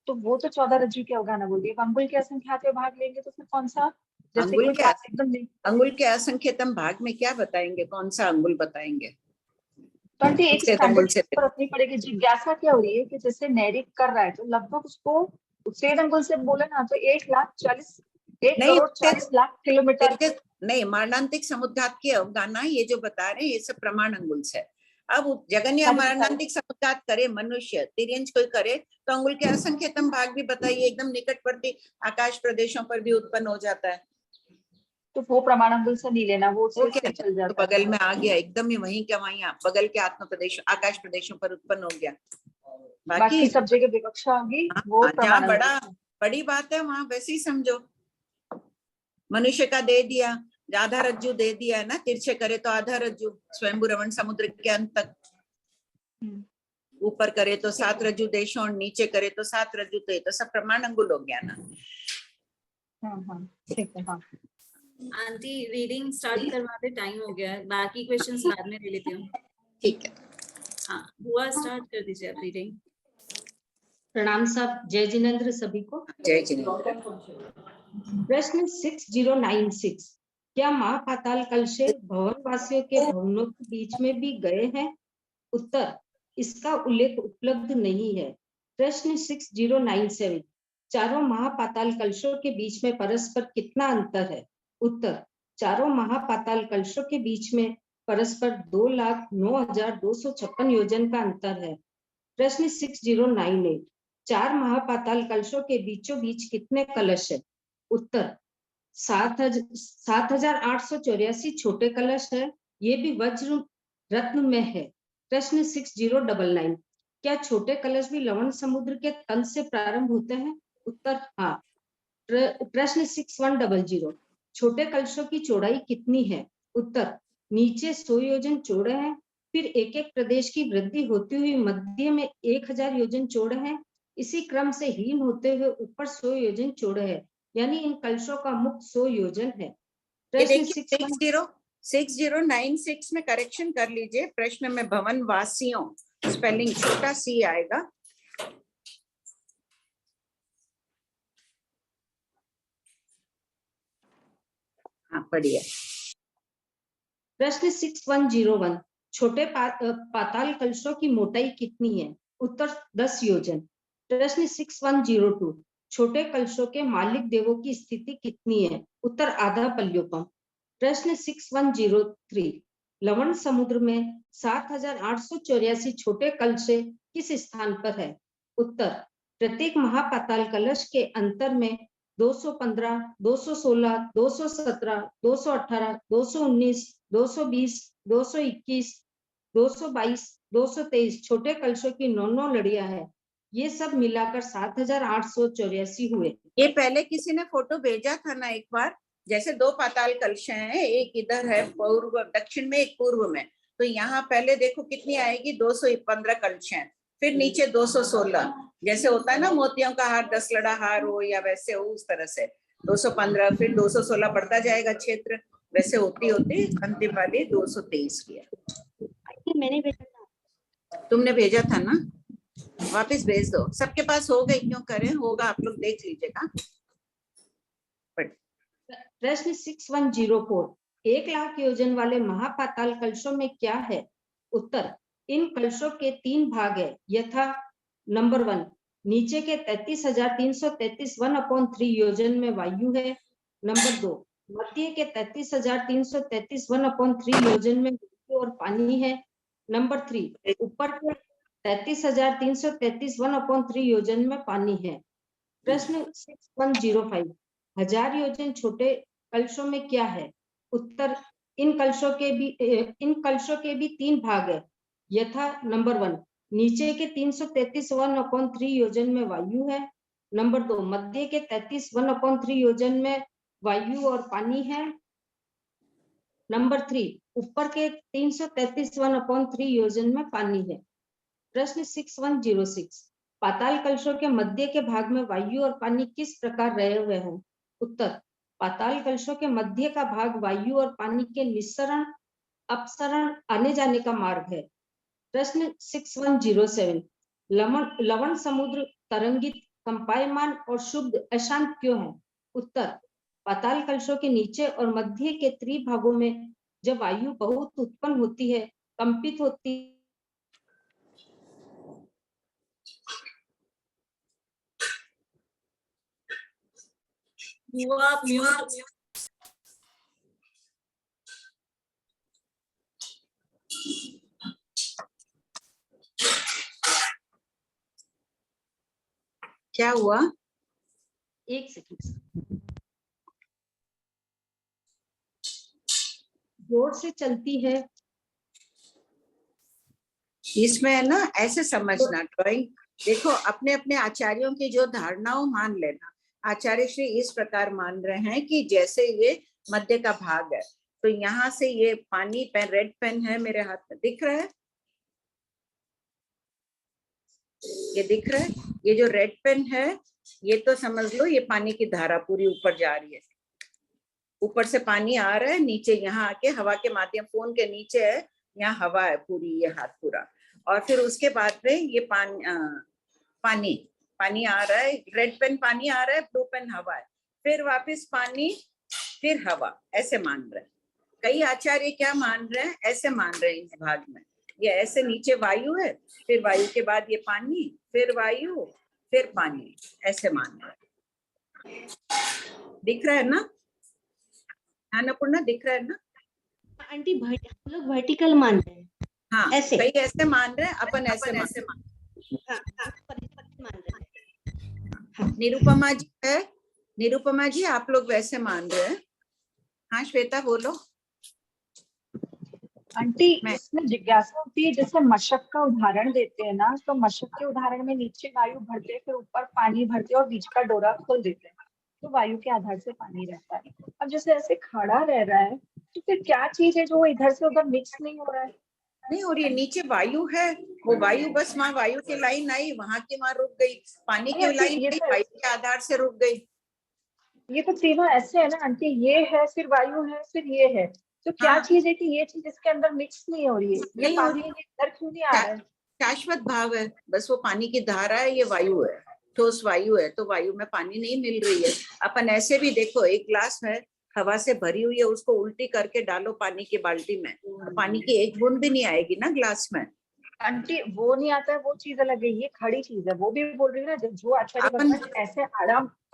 तो वो तो 14 रज्जु की अवगाहना बोल रही है। अंगुल के असंख्यात भाग लेंगे तो फिर कौन सा? अंगुल के असंख्यतम भाग में क्या बताएंगे, कौन सा अंगुल बताएंगे? तो एक स्टैंडर्ड रखनी पड़ेगी। जिज्ञासा क्या हो रही है कि जैसे नैरिक कर रहा है तो लगभग उसको उत्सेद अंगुल से बोले ना तो 1,40,000 किलोमीटर। नहीं, मारणांतिक समुद्घात की अवगाहना ये जो बता रहे हैं ये सब प्रमाण अंगुल से। अब जगन्य मारणांतिक समुद्घात करे मनुष्य, तिर्यंच कोई करे तो अंगुल के असंख्यतम भाग भी बताइए, एकदम निकटवर्ती आकाश प्रदेशों पर भी उत्पन्न हो जाता है। तो वो प्रमाण अंगुल से नहीं लेना, वो चल जाता है। तो बगल में आ गया, एकदम ही वहीं क्या वहीं बगल के आत्म प्रदेश आकाश प्रदेशों पर उत्पन्न हो गया। बाकी सब जगह विवक्षा होगी, वो जहाँ बड़ी बात है वहां वैसे ही समझो। मनुष्य का दे दिया, आधा रज्जु दे दिया है ना, तिरछे करे तो आधा रज्जु, स्वयंभू रमण समुद्र के अंत तक, ऊपर करे तो 7 रज्जु देशों और नीचे करे तो 7 रज्जु, तो ये तो सब प्रमाण अंगुल हो गया ना। ठीक है। आंटी रीडिंग स्टार्ट करवाते, टाइम हो गया है, बाकी क्वेश्चंस बाद में ले लेती हूँ। ठीक है, हाँ हुआ, स्टार्ट कर दीजिए आप रीडिंग। प्रणाम साहब, जय जिनेंद्र सभी को। जय जिनेंद्र। प्रश्न 6096, क्या महापाताल कल से भवन वासियों के भवनों के बीच में भी गए हैं? उत्तर, इसका उल्लेख उपलब्ध नहीं है। प्रश्न 6097, चारों महापाताल कलशों के बीच में परस्पर कितना अंतर है? उत्तर, चारों महापाताल कलशों के बीच में परस्पर 2,09,256 योजन का अंतर है। प्रश्न 6098, चार महापाताल कलशों के बीचों बीच कितने कलश है? उत्तर, 7,884 छोटे कलश है, ये भी वज्र रत्न में है। प्रश्न 6099, क्या छोटे कलश भी लवण समुद्र के तल से प्रारंभ होते हैं? उत्तर, हाँ। प्रश्न 6100, छोटे कलशों की चौड़ाई कितनी है? उत्तर, नीचे 100 योजन चौड़े हैं, फिर एक एक प्रदेश की वृद्धि होती हुई मध्य में 1000 योजन चौड़े हैं, इसी क्रम से हीन होते हुए ऊपर 100 योजन चौड़े हैं, यानी इन कलशों का मुक्त 100 योजन है। प्रश्न 6096 में करेक्शन कर लीजिए। प्रश्न में भवन वासियों स्पेलिंग छोटा सी आएगा। हाँ, पढ़िए। प्रश्न 6101, छोटे पाताल कलशों की मोटाई कितनी है? उत्तर, 10 योजन। प्रश्न 6102, छोटे कलशों के मालिक देवों की स्थिति कितनी है? उत्तर, आधा पल्योपम। प्रश्न 6103, लवण समुद्र में 7,884 छोटे कलशे किस स्थान पर है? उत्तर, प्रत्येक महापाताल कलश के अंतर में 215, 216, 217, 218, 219, 220, 221, 222, 223 छोटे कलशों की 9 लड़ियां है। ये सब मिलाकर 7,884 हुए। ये पहले किसी ने फोटो भेजा था ना एक बार, जैसे 2 पाताल कलश हैं, एक इधर है पूर्व दक्षिण में, एक पूर्व में। तो यहाँ पहले देखो कितनी आएगी, 215 कलश हैं, फिर नीचे 216, जैसे होता है ना मोतियों का हार 10 लड़ा हार हो या वैसे हो, उस तरह से 215, फिर 216 बढ़ता जाएगा क्षेत्र, वैसे होती होती अंतिम वाली 223 की है। मैंने भेजा था, तुमने भेजा था ना, वापस भेज दो। सबके पास हो गई, क्यों करें, होगा, आप लोग देख लीजिएगा। प्रश्न 6104, 1 लाख योजन वाले महापाताल कलशों में क्या है? उत्तर, इन कलशों के 3 भाग है, यथा नंबर 1, नीचे के 33,333 1/3 योजन में वायु है। नंबर 2, मध्य के 33,333 1/3 योजन में वायु और पानी है। नंबर 3, ऊपर के 33,333 1/3 योजन में पानी है। प्रश्न 6105, 1000 योजन छोटे कलशों में क्या है? उत्तर, इन कलशों के भी 3 भाग है, यथा नंबर 1, नीचे के 333 1/3 योजन में वायु है। नंबर 2, मध्य के 33 1/3 योजन में वायु और पानी है। नंबर 3, ऊपर के 333 1/3 योजन में पानी है। प्रश्न 6106, पाताल कलशों के मध्य के भाग में वायु और पानी किस प्रकार रहे हुए हैं? उत्तर, पाताल कलशों के मध्य का भाग वायु और पानी के निस्सरण अपसरण आने जाने का मार्ग है। प्रश्न 6107, लवण समुद्र तरंगित, कंपायमान और शुद्ध अशांत क्यों है? उत्तर, पाताल कलशों के नीचे और मध्य के त्रिभागों में जब वायु बहुत उत्पन्न होती है, कंपित होती आप म्यूट। क्या हुआ? एक सेकंड, जोर से चलती है। इसमें है ना, ऐसे समझना, ड्राइंग देखो, अपने अपने आचार्यों की जो धारणाओं मान लेना। आचार्य श्री इस प्रकार मान रहे हैं कि जैसे ये मध्य का भाग है, तो यहाँ से ये पानी पेन, रेड पेन है मेरे हाथ में, दिख रहा है, ये दिख रहा है, ये जो रेड पेन है, ये तो समझ लो ये पानी की धारा पूरी ऊपर जा रही है, ऊपर से पानी आ रहा है, नीचे यहाँ आके हवा के माध्यम, फोन के नीचे है, यहाँ हवा है पूरी, ये हाथ पूरा, और फिर उसके बाद में ये पानी आ रहा है, रेड पेन पानी आ रहा है, ब्लू पेन हवा है, फिर वापस पानी, फिर हवा, ऐसे मान रहे हैं। कई आचार्य क्या मान रहे हैं, ऐसे मान रहे हैं इस भाग में, ये ऐसे नीचे वायु है, फिर वायु के बाद ये पानी, फिर वायु, फिर पानी, ऐसे मान रहे हैं। दिख रहा है ना अन्नपूर्णा, दिख रहा है ना? आंटी हम लोग वर्टिकल मानते हैं। हाँ ऐसे। कई ऐसे मान रहे हैं, अपन ऐसे मान रहे हाँ, मान रहे हैं। हैं। निरुपमा जी है, निरुपमा जी आप लोग वैसे मान रहे हैं? हाँ श्वेता बोलो। आंटी इसमें जिज्ञासा होती है, जैसे मशक का उदाहरण देते हैं ना, तो मशक के उदाहरण में नीचे वायु भरते हैं, फिर ऊपर पानी भरते हैं और बीच का डोरा खोल देते हैं, तो वायु के आधार से पानी रहता है। अब जैसे ऐसे खड़ा रह रहा है, तो फिर क्या चीज है जो इधर से उधर मिक्स नहीं हो रहा है? नहीं हो रही है, नीचे वायु है, वो वायु बस वहाँ वायु की लाइन आई, वहां की वहां रुक गई, पानी की लाइन आई, वायु के आधार से रुक गई। ये तो तीनों ऐसे है ना आंटी, ये है फिर वायु है फिर ये है, तो क्या हाँ। चीज है कि ये चीज इसके अंदर मिक्स नहीं हो रही है? ये नहीं हो पानी इधर क्यों नहीं आ रहा है? शाश्वत भाव है, बस वो पानी की धारा है, ये वायु है, ठोस वायु है, तो वायु में पानी नहीं मिल रही है। अपन ऐसे भी देखो, एक ग्लास है हवा से भरी हुई है, उसको उल्टी करके डालो पानी की बाल्टी में, तो पानी की एक बूंद भी नहीं आएगी ना ग्लास में। आंटी वो नहीं आता है, वो चीज अलग है, ये खड़ी चीज है, वो भी बोल रही है ना। जो आचार्य भगवान ऐसे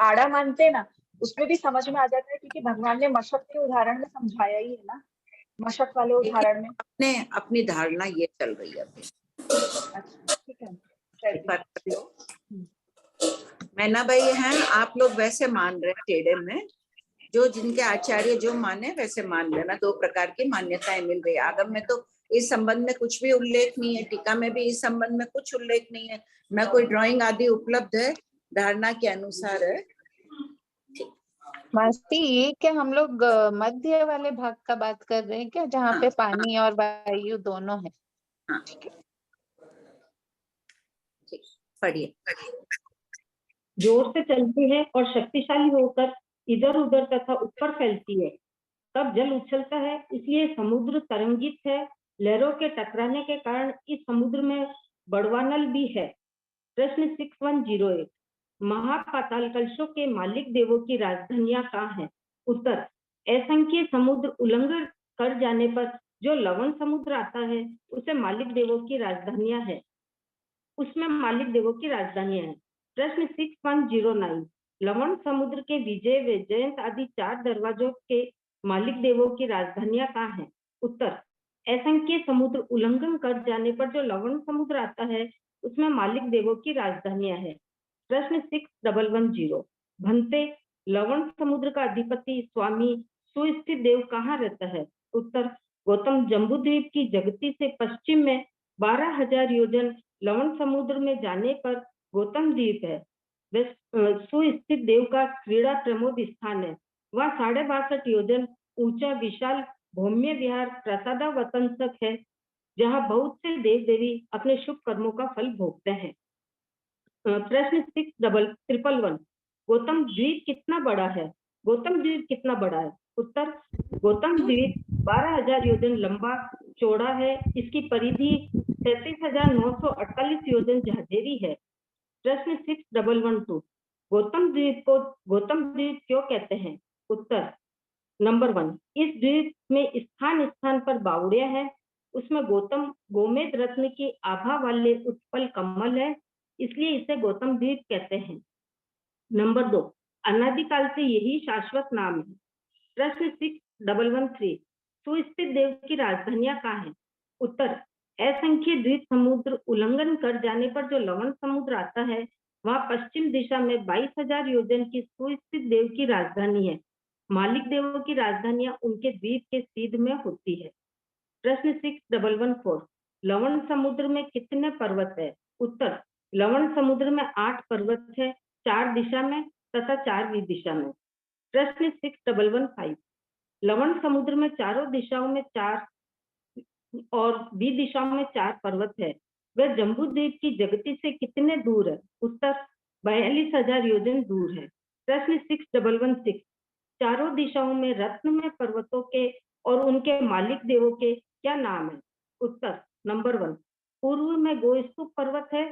आड़ा मानते हैं ना, उसमें भी समझ में आ जाता है, क्योंकि भगवान ने मशक के उदाहरण में समझाया ही है ना, मशक वाले उदाहरण में। अपने अपनी धारणा ये चल रही है अभी। अच्छा ठीक है। मैना भाई हैं, आप लोग वैसे मान रहे हैं टेढ़े में, जो जिनके आचार्य जो माने वैसे मान लेना। दो प्रकार की मान्यताएं मिल रही है। आगम में तो इस संबंध में कुछ भी उल्लेख नहीं है, टीका में भी इस संबंध में कुछ उल्लेख नहीं है, न कोई ड्राइंग आदि उपलब्ध है, धारणा के अनुसार है। मास्ती ये क्या हम लोग मध्य वाले भाग का बात कर रहे हैं क्या, जहाँ पे पानी और वायु दोनों है? हाँ पढ़िए। जोर से चलती है और शक्तिशाली होकर इधर उधर तथा ऊपर फैलती है, तब जल उछलता है, इसलिए समुद्र तरंगित है। लहरों के टकराने के कारण इस समुद्र में बड़वानल भी है। प्रश्न 6108, महापाताल कलशों के मालिक देवों की राजधानियां कहाँ है? उत्तर, असंख्य समुद्र उल्लंघन कर जाने पर जो लवण समुद्र आता है, उसे मालिक देवों की राजधानियां है, उसमें मालिक देवों की राजधानियां है। प्रश्न 6109, लवण समुद्र के विजय व जयंत आदि 4 दरवाजों के मालिक देवों की राजधानियां कहाँ है? उत्तर, असंख्य समुद्र उल्लंघन कर जाने पर जो लवण समुद्र आता है, उसमें मालिक देवों की राजधानियां है। प्रश्न 6110, भंते लवण समुद्र का अधिपति स्वामी सुस्थित देव कहाँ रहता है? उत्तर, गौतम जम्बूद्वीप की जगती से पश्चिम में 12,000 योजन लवण समुद्र में जाने पर गौतम द्वीप है। सुस्थित देव का क्रीड़ा प्रमोद स्थान है। वह 62.5 योजन ऊंचा विशाल भौम्य विहार प्रसादावतंसक है, जहाँ बहुत से देव देवी अपने शुभ कर्मों का फल भोगते हैं। प्रश्न 6111, गौतम द्वीप कितना बड़ा है? गौतम द्वीप कितना बड़ा है? उत्तर, गौतम द्वीप 12,000 योजन लंबा चौड़ा है। इसकी परिधि 33,948 योजन झाझेरी है। प्रश्न 6112, गौतम द्वीप को गौतम द्वीप क्यों कहते हैं? उत्तर, नंबर 1, इस द्वीप में स्थान स्थान पर बावड़िया है, उसमें गौतम गोमेद रत्न की आभा वाले उत्पल कमल है, इसलिए इसे गौतम द्वीप कहते हैं। नंबर 2, अनादिकाल से यही शाश्वत नाम है। प्रश्न 6113, सुस्थित देव की राजधानियां कहाँ है? उत्तर, असंख्य द्वीप समुद्र उल्लंघन कर जाने पर जो लवण समुद्र आता है, वहां पश्चिम दिशा में 22,000 योजन की सुस्थित देव की राजधानी है। मालिक देवों की राजधानियां उनके द्वीप के सीध में होती है। प्रश्न 6114, लवण समुद्र में कितने पर्वत है? उत्तर, लवण समुद्र में 8 पर्वत है, 4 दिशा में तथा 4 विदिशा में। प्रश्न 6115, लवण समुद्र में चारों दिशाओं में 4 और विदिशाओं में 4 पर्वत है, वह जम्बू द्वीप की जगती से कितने दूर है? उत्तर, 42,000 योजन दूर है। प्रश्न 6116, चारों दिशाओं में रत्न में पर्वतों के और उनके मालिक देवों के क्या नाम है? उत्तर, नंबर 1, पूर्व में गोस्तुप पर्वत है,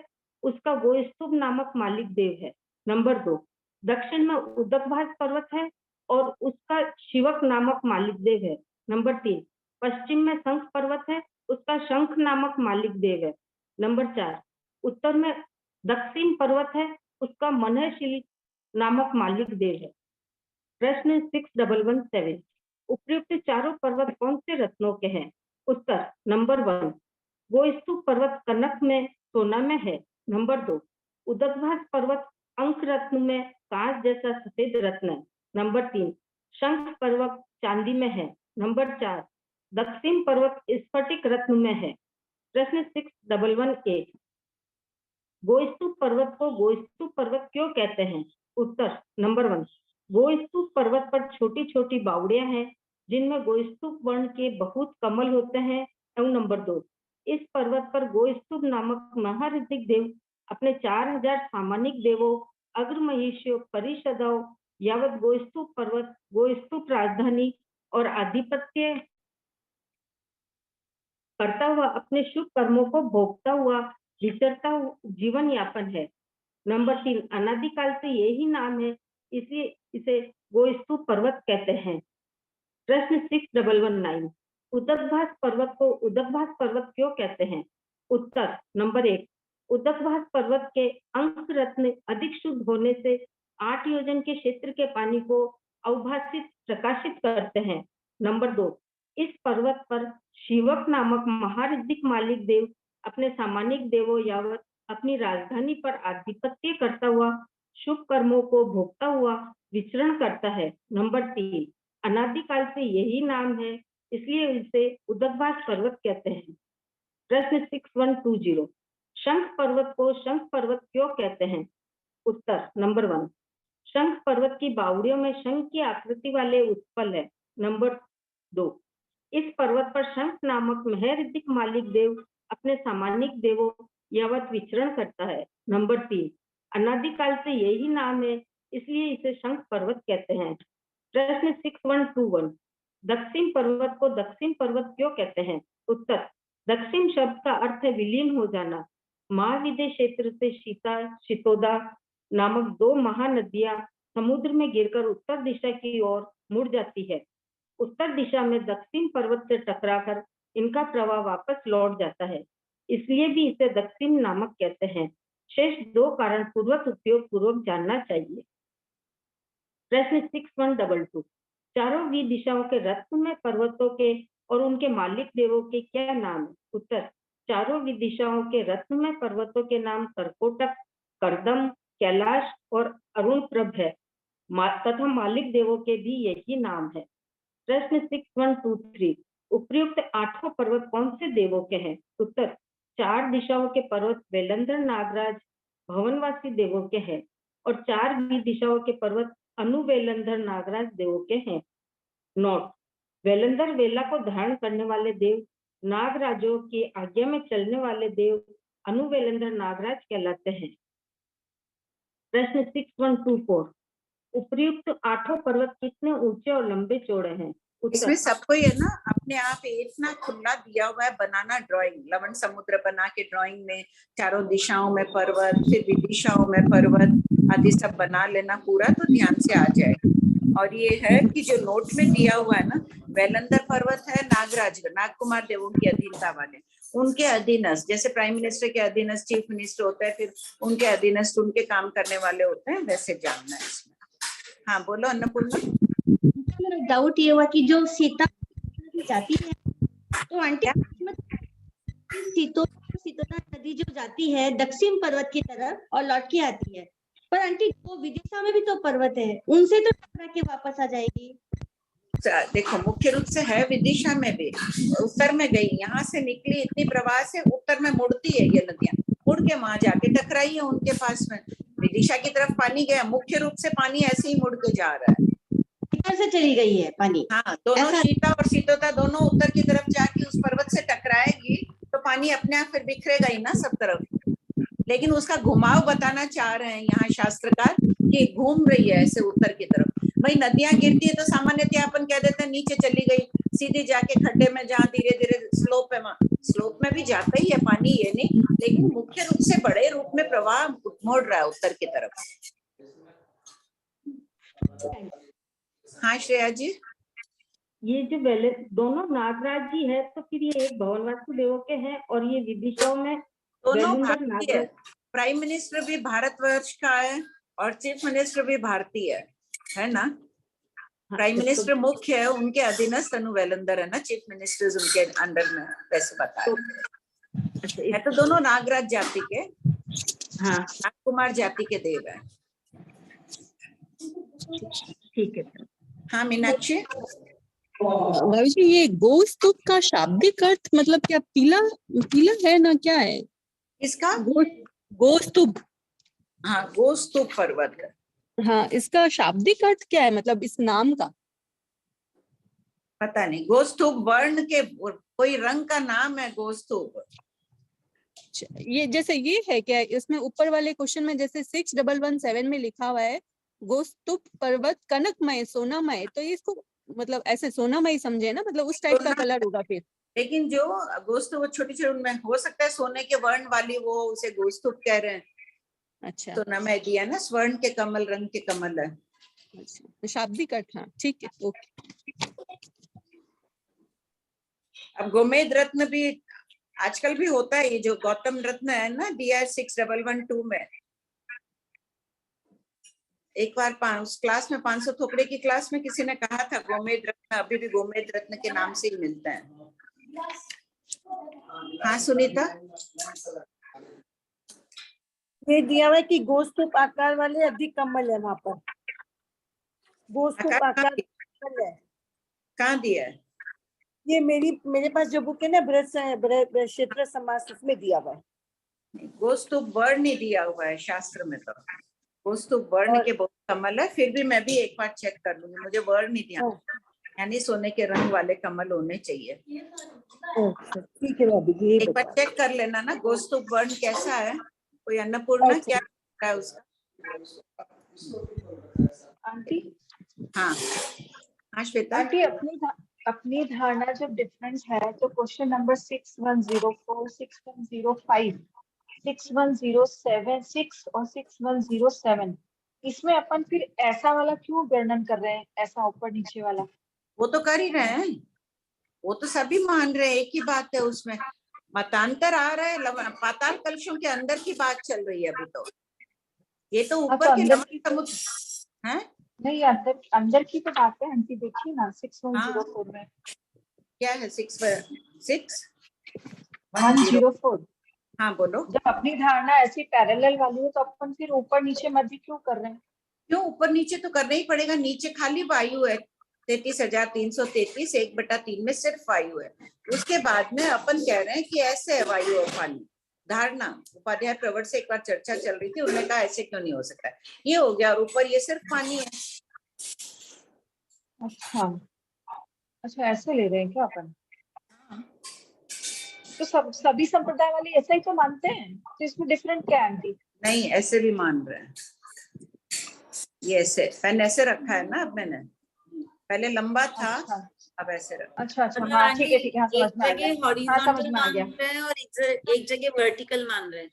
उसका गोस्तुप नामक मालिक देव है। नंबर 2, दक्षिण में उदकभास पर्वत है और उसका शिवक नामक मालिक देव है। नंबर 3, पश्चिम में शंख पर्वत है, उसका शंख नामक मालिक देव है। नंबर 4, उत्तर में दक्षिण पर्वत है, उसका मनहशील नामक मालिक देव है। प्रश्न 6117, उपयुक्त चारों पर्वत कौन से रत्नों के हैं? उत्तर नंबर 1, गोस्तूप पर्वत कनक में सोना में है। नंबर 2, उदकभास पर्वत अंक रत्न में कांच जैसा सफेद रत्न है। नंबर 3, शंख पर्वत चांदी में है। नंबर 4, दक्षिण पर्वत स्फटिक रत्न में है। प्रश्न 6118, गोस्तूप पर्वत को गोस्तूप पर्वत क्यों कहते हैं? उत्तर नंबर 1, गोस्तूप पर्वत पर छोटी छोटी बावड़ियां हैं जिनमें गोस्तूप वर्ण के बहुत कमल होते हैं। एवं नंबर 2, इस पर्वत पर गोस्तूप नामक महाऋतिक देव अपने 4000 सामानिक देवों, अग्र महिषियों, परिषदाओं यावत गोस्तूप पर्वत, गोस्तूप राजधानी और आधिपत्य करता हुआ अपने शुभ कर्मों को भोगता हुआ विचरता जीवन यापन है। नंबर 3, अनादिकाल से यही नाम है, इसलिए इसे गोस्तूप पर्वत कहते हैं। प्रश्न 6119, उदकभास पर्वत को उदकभास पर्वत क्यों कहते हैं? उत्तर नंबर 1, उदकभास पर्वत के अंक रत्न अधिक शुद्ध होने से 8 योजन के क्षेत्र के पानी को अवभासित प्रकाशित करते हैं। नंबर 2, इस पर्वत पर शिवक नामक महाऋतिक मालिक देव अपने सामानिक देवों यावत अपनी राजधानी पर आधिपत्य करता हुआ शुभ कर्मों को भोगता हुआ विचरण करता है। नंबर 3, अनादिकाल से यही नाम है, इसलिए इसे उदकभास पर्वत कहते हैं। प्रश्न 6120, शंख पर्वत को शंख पर्वत क्यों कहते हैं? उत्तर नंबर 1, शंख पर्वत की बावड़ियों में शंख की आकृति वाले उत्पल है। नंबर 2, इस पर्वत पर शंख नामक महाऋतिक मालिक देव अपने सामानिक देवों यावत विचरण करता है। नंबर 3, अनादिकाल से यही नाम है, इसलिए इसे शंख पर्वत कहते हैं। प्रश्न 6121, दक्षिण पर्वत को दक्षिण पर्वत क्यों कहते हैं? उत्तर, दक्षिण शब्द का अर्थ है विलीन हो जाना। महाविद्य क्षेत्र से शीतोदा नामक 2 महानदियां समुद्र में गिरकर उत्तर दिशा की ओर मुड़ जाती है। उत्तर दिशा में दक्षिण पर्वत से टकराकर इनका प्रवाह वापस लौट जाता है, इसलिए भी इसे दक्षिण नामक कहते हैं। शेष 2 कारण पूर्वक उपयोग पूर्वक जानना चाहिए। प्रश्न 6122, चारों भी दिशाओं के रत्न में पर्वतों के और उनके मालिक देवों के क्या नाम है? उत्तर, चारों दिशाओं के रत्न में पर्वतों के नाम कर्कोटक, कर्दम, कैलाश और अरुण प्रभ है तथा मालिक देवों के भी यही नाम है। प्रश्न 6123, उपयुक्त 8 पर्वत कौन से देवों के हैं? उत्तर, 4 दिशाओं के पर्वत वेलंधर, नागराज, भवनवासी देवों के हैं और 4 भी दिशाओं के पर्वत अनुवेलंधर, नागराज देवों के हैं। नोट, वेलंधर वेला को धारण करने वाले देव, नागराजों की आज्ञा में चलने वाले देव अनुवेलंधर नागराज कहलाते हैं। प्रश्न 6124, उपयुक्त 8 पर्वत कितने ऊंचे और लंबे चौड़े हैं? इसमें सबको ये ना अपने आप इतना खुला दिया हुआ है बनाना ड्राइंग, लवण समुद्र बना के ड्राइंग में चारों दिशाओं में पर्वत, फिर विदिशाओं में पर्वत आदि सब बना लेना पूरा, तो ध्यान से आ जाएगा। और ये है कि जो नोट में दिया हुआ है ना, वेलंदर पर्वत है नागराज, नाग कुमार देवों की अधीनता वाले, उनके अधीनस्थ, जैसे प्राइम मिनिस्टर के अधीनस्थ चीफ मिनिस्टर होता है, फिर उनके अधीनस्थ उनके काम करने वाले होते हैं, वैसे जानना है इसमें। हाँ बोलो अन्नपूर्णा। डाउट ये हुआ कि जो सीता जाती है तो आंटी सीतोना नदी जो जाती है दक्षिण पर्वत की तरफ और लौट के आती है, पर आंटी वो विदिशा में भी तो पर्वत है, उनसे तो टकरा के वापस आ जाएगी। देखो मुख्य रूप से है विदिशा में भी, उत्तर में गई, यहाँ से निकली इतनी प्रवाह से उत्तर में मुड़ती है ये नदियां, मुड़ के वहां जाके टकराई है उनके पास में, विदिशा की तरफ पानी गया, मुख्य रूप से पानी ऐसे ही मुड़ के जा रहा है, इधर से चली गई है पानी। हाँ, दोनों सीता और सीतोता दोनों उत्तर की तरफ जाके उस पर्वत से टकराएगी तो पानी अपने आप फिर बिखरेगा ही ना सब तरफ। लेकिन उसका घुमाव बताना चाह रहे हैं यहाँ शास्त्रकार कि घूम रही है ऐसे उत्तर की तरफ। भाई नदियां गिरती है तो सामान्यतः अपन कह देते हैं नीचे चली गई, सीधी जाके खड्डे में जहाँ धीरे धीरे स्लोप है, स्लोप में भी जाता ही है पानी, ये नहीं, लेकिन मुख्य रूप से बड़े रूप में प्रवाह मोड़ रहा है उत्तर की तरफ। हाँ श्रेया जी। ये जो दोनों नागराज जी है, तो फिर ये एक भवन वासुदेव के हैं और ये विदिशाओं में दोनों वेलुंडर भारतीय है। नागराज। प्राइम मिनिस्टर भी भारतवर्ष का है और चीफ मिनिस्टर भी भारतीय है ना। प्राइम मिनिस्टर मुख्य है, उनके अधीनस्थ तनु वेलुंदर है ना, चीफ मिनिस्टर्स उनके अंडर में, वैसे बताया है। तो दोनों नागराज जाति के, हाँ नागकुमार जाति के देव है। ठीक है। हाँ मीनाक्षी, भाभी जी ये गोस्तूप का शाब्दिक अर्थ मतलब क्या पीला पीला है ना, क्या है इसका गोस्तूप? हाँ गोस्तूप पर्वत है। हाँ, इसका शाब्दिक अर्थ क्या है, मतलब इस नाम का? पता नहीं, गोस्तूप वर्ण के कोई रंग का नाम है गोस्तूप। ये जैसे ये है क्या, इसमें ऊपर वाले क्वेश्चन में जैसे 6117 में लिखा हुआ है गोस्तूप पर्वत कनकमय सोनामय, तो ये इसको मतलब ऐसे सोनामय समझे ना, मतलब उस टाइप का कलर होगा फिर। लेकिन जो गोस्तूप वो छोटी छोटी उनमें हो सकता है सोने के वर्ण वाली, वो उसे गोस्तूप कह रहे हैं। अच्छा, सोनामय दिया ना, स्वर्ण के कमल रंग के कमल है। अच्छा तो शाब्दिक अर्थ, हाँ ठीक है, ओके। अब गोमेद रत्न भी आजकल भी होता है, ये जो गौतम रत्न है ना DI 6112 में, एक बार उस क्लास में 500 थोपड़े की क्लास में किसी ने कहा था गोमेद रत्न अभी भी गोमेद रत्न के नाम से ही मिलता है। हाँ सुनीता, ये दिया हुआ है कि गोस्तूप आकार वाले अधिक कमल है वहां पर। गोस्तूप आकार कमल है। कहाँ दिया है? ये मेरे पास जो बुक है ना बृहत क्षेत्र समास, उसमें दिया हुआ है। गोस्तूप वर्ण नहीं दिया हुआ है शास्त्र में, तो गोस्तूप वर्ण के बहुत कमल है। फिर भी मैं भी एक बार चेक कर लूंगी, मुझे वर्ण नहीं दिया, यानी सोने के रंग वाले कमल होने चाहिए। ठीक है भाभी जी, एक बार चेक कर लेना ना गोस्तूप वर्ण कैसा है, कोई अन्नपूर्णा क्या है उसका। आंटी, हाँ हाँ श्वेता, आंटी अपनी धारणा जब डिफरेंट है तो क्वेश्चन नंबर 6104, 6105, 6107 और 6107 इसमें अपन फिर ऐसा वाला क्यों वर्णन कर रहे हैं, ऐसा ऊपर नीचे वाला? वो तो कर ही रहे हैं, वो तो सभी मान रहे हैं, एक ही बात है उसमें। मतांतर आ रहा है, पाताल कलशों के अंदर की बात चल रही है अभी तो। ये तो ऊपर के लवण समुद्र है। नहीं, अंदर की तो बात है आंटी, देखिए ना 6104 में क्या है 104। हाँ बोलो। जब अपनी धारणा ऐसी पैरेलल वाली है तो अपन फिर ऊपर नीचे मध्य क्यों कर रहे हैं? क्यों ऊपर नीचे तो करना ही पड़ेगा, नीचे खाली वायु है 33,333, 1/3 में सिर्फ वायु है। उसके बाद में अपन कह रहे हैं कि ऐसे है वायु और पानी। धारणा उपाध्याय प्रवर से एक बार चर्चा चल रही थी, उन्होंने कहा ऐसे क्यों नहीं हो सकता, ये हो गया, और ऊपर ये सिर्फ पानी है। अच्छा ऐसे ले रहे हैं क्या अपन? तो सभी संप्रदाय वाले ऐसा ही तो मानते हैं, तो इसमें डिफरेंट क्या है आंटी? नहीं ऐसे भी मान रहे हैं, ये ऐसे पेन ऐसे रखा है ना अब मैंने, पहले लंबा था अब ऐसे रखा। अच्छा हाँ ठीक है हाँ समझ में आ गया, हाँ समझ में आ गया। और एक जगह वर्टिकल मान रहे हैं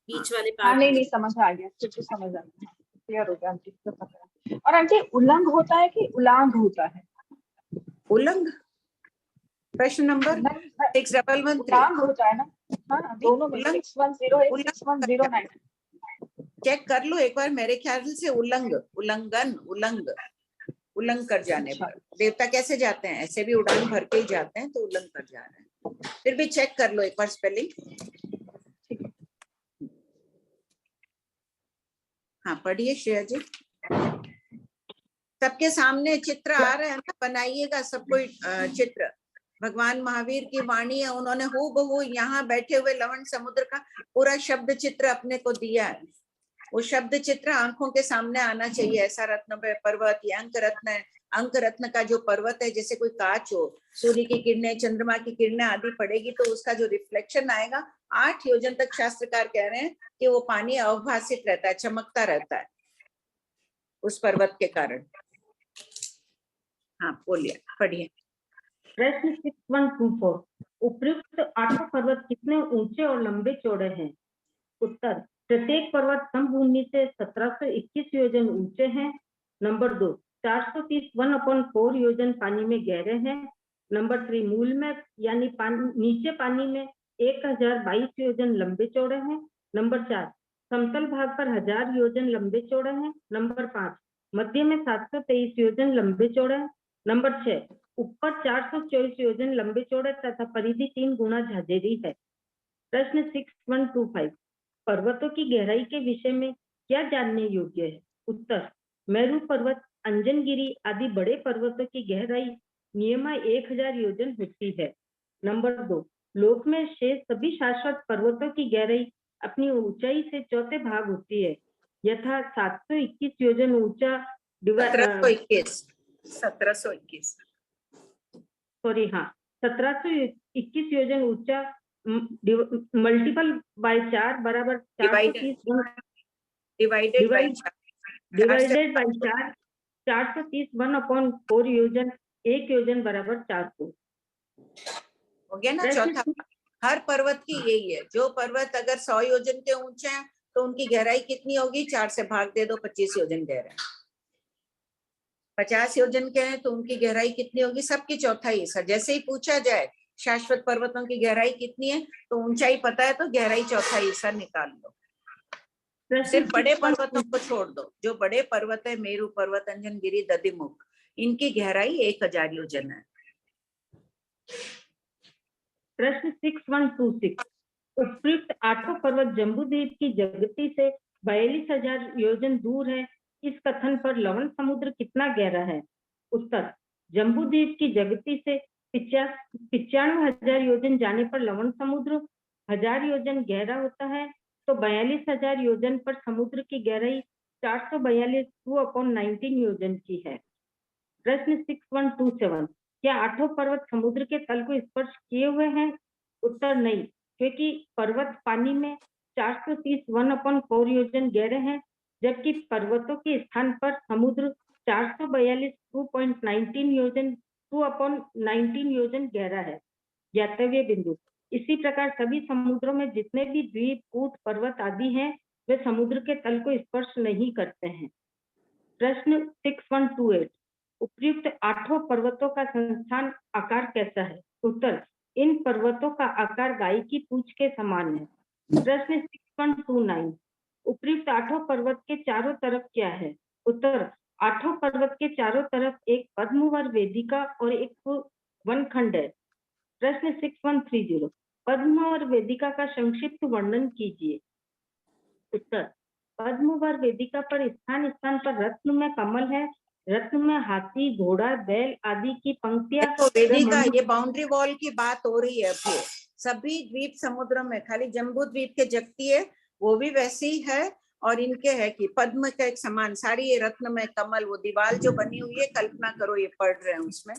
बीच वाले हाँ पार्ट। नहीं समझ आ गया, फिर तो समझ आ गया, क्लियर हो गया आंटी। और आंटी उल्लंघ होता है कि उलांग होता है? उल्लंघ प्रश्न नंबर 6113 उलांग होता है ना? हाँ दोनों में 6108, 6109 चेक कर लो एक बार, मेरे ख्याल से उल्लंघ, उल्लंघन, उल्लंघ कर जाने पर। देवता कैसे जाते हैं, ऐसे भी उड़ान भर के ही जाते हैं, तो उल्लंघ कर जा रहे हैं। फिर भी चेक कर लो एक बार स्पेलिंग। हाँ पढ़िए श्रेया जी, सबके सामने चित्र आ रहे हैं ना, बनाइएगा सब कोई चित्र। भगवान महावीर की वाणी है, उन्होंने हूबहू यहाँ बैठे हुए लवण समुद्र का पूरा शब्द चित्र अपने को दिया है। वो शब्द चित्र आंखों के सामने आना चाहिए। ऐसा रत्न पर्वत, ये अंक रत्न है, अंक रत्न का जो पर्वत है जैसे कोई कांच हो, सूर्य की किरणें, चंद्रमा की किरणें आदि पड़ेगी तो उसका जो रिफ्लेक्शन आएगा, 8 योजन तक शास्त्रकार कह रहे हैं कि वो पानी अवभासित रहता है, चमकता रहता है उस पर्वत के कारण। हाँ बोलिए, पढ़िए। प्रश्न 6124, उपयुक्त 8 पर्वत कितने ऊंचे और लंबे चौड़े हैं? उत्तर, प्रत्येक पर्वत समभूमि से 1721 योजन ऊंचे हैं। नंबर 2, 430 1/4 योजन पानी में गहरे हैं। नंबर 3 मूल में यानी नीचे पानी में 1022 योजन लंबे चौड़े हैं। नंबर 4 समतल भाग पर 1000 योजन लंबे चौड़े हैं। नंबर 5 मध्य में 723 योजन लंबे चौड़े हैं। नंबर 6 ऊपर 424 योजन लंबे चौड़े तथा परिधि 3 गुना झाझेरी है। प्रश्न 6125 पर्वतों की गहराई के विषय में क्या जानने योग्य है? उत्तर मेरू पर्वत, अंजनगिरी आदि बड़े पर्वतों की गहराई नियमा 1000 योजन होती है। नंबर 2 लोक में शेष सभी शाश्वत पर्वतों की गहराई अपनी ऊंचाई से चौथे भाग होती है, यथा 721 योजन ऊंचा 1721 सॉरी हाँ 1721 योजन ऊंचा मल्टीपल बाय 4 बराबर 430 डिवाइडेड बाय डिवाइडेड बाय 4 430 1/4 योजन 1 योजन बराबर 400 हो गया ना। चौथा हर पर्वत की यही है, जो पर्वत अगर 100 योजन के ऊंचे हैं तो उनकी गहराई कितनी होगी, 4 से भाग दे दो, 25 योजन गहरा। 50 योजन के हैं तो उनकी गहराई कितनी होगी, सबकी चौथा हिस्सा। जैसे ही पूछा जाए शाश्वत पर्वतों की गहराई कितनी है तो ऊंचाई पता है तो गहराई चौथा हिस्सा निकाल लो। सिर्फ बड़े पर्वतों को छोड़ दो, जो बड़े पर्वत है मेरू पर्वत, अंजनगिरी, दधिमुख, इनकी गहराई 1000 योजन है। प्रश्न 6126 उपयुक्त 8 पर्वत जम्बूद्वीप की जगती से 42,000 योजन दूर है। इस कथन पर लवण समुद्र कितना गहरा है? उत्तर जम्बूद्वीप की जगती से 95,000 योजन जाने पर लवण समुद्र 1000 योजन गहरा होता है, तो 42,000 योजन पर समुद्र की गहराई 442 2/19 योजन की है। प्रश्न 6127 क्या 8 पर्वत समुद्र के तल को स्पर्श किए हुए हैं? उत्तर नहीं, क्योंकि पर्वत पानी में 430 1/4 योजन गहरे हैं, जबकि पर्वतों के स्थान पर समुद्र 442 2/19 योजन 2/19 योजन गहरा है। ज्ञातव्य बिंदु इसी प्रकार सभी समुद्रों में जितने भी द्वीप, कूट, पर्वत आदि हैं, वे समुद्र के तल को स्पर्श नहीं करते हैं। प्रश्न 6128 उपयुक्त 8 पर्वतों का संस्थान आकार कैसा है? उत्तर इन पर्वतों का आकार गाय की पूंछ के समान है। प्रश्न 6129 उपयुक्त 8 पर्वत के चारों तरफ क्या है? उत्तर 8 पर्वत के चारों तरफ एक पद्मवर वेदिका और एक वनखंड है। प्रश्न 6130 पद्मवर वेदिका का संक्षिप्त वर्णन कीजिए। उत्तर पद्मवर वेदिका पर स्थान स्थान पर रत्न में कमल है। रत्न में हाथी, घोड़ा, बैल आदि की पंक्तियां। तो वेदिका ये बाउंड्री वॉल की बात हो रही है अभी। सभी द्वीप समुद्र में, खाली जम्बू द्वीप के जगती है वो भी वैसी है, और इनके है कि पद्म का एक समान सारी ये रत्न में कमल, वो दीवार जो बनी हुई है कल्पना करो ये पढ़ रहे हैं उसमें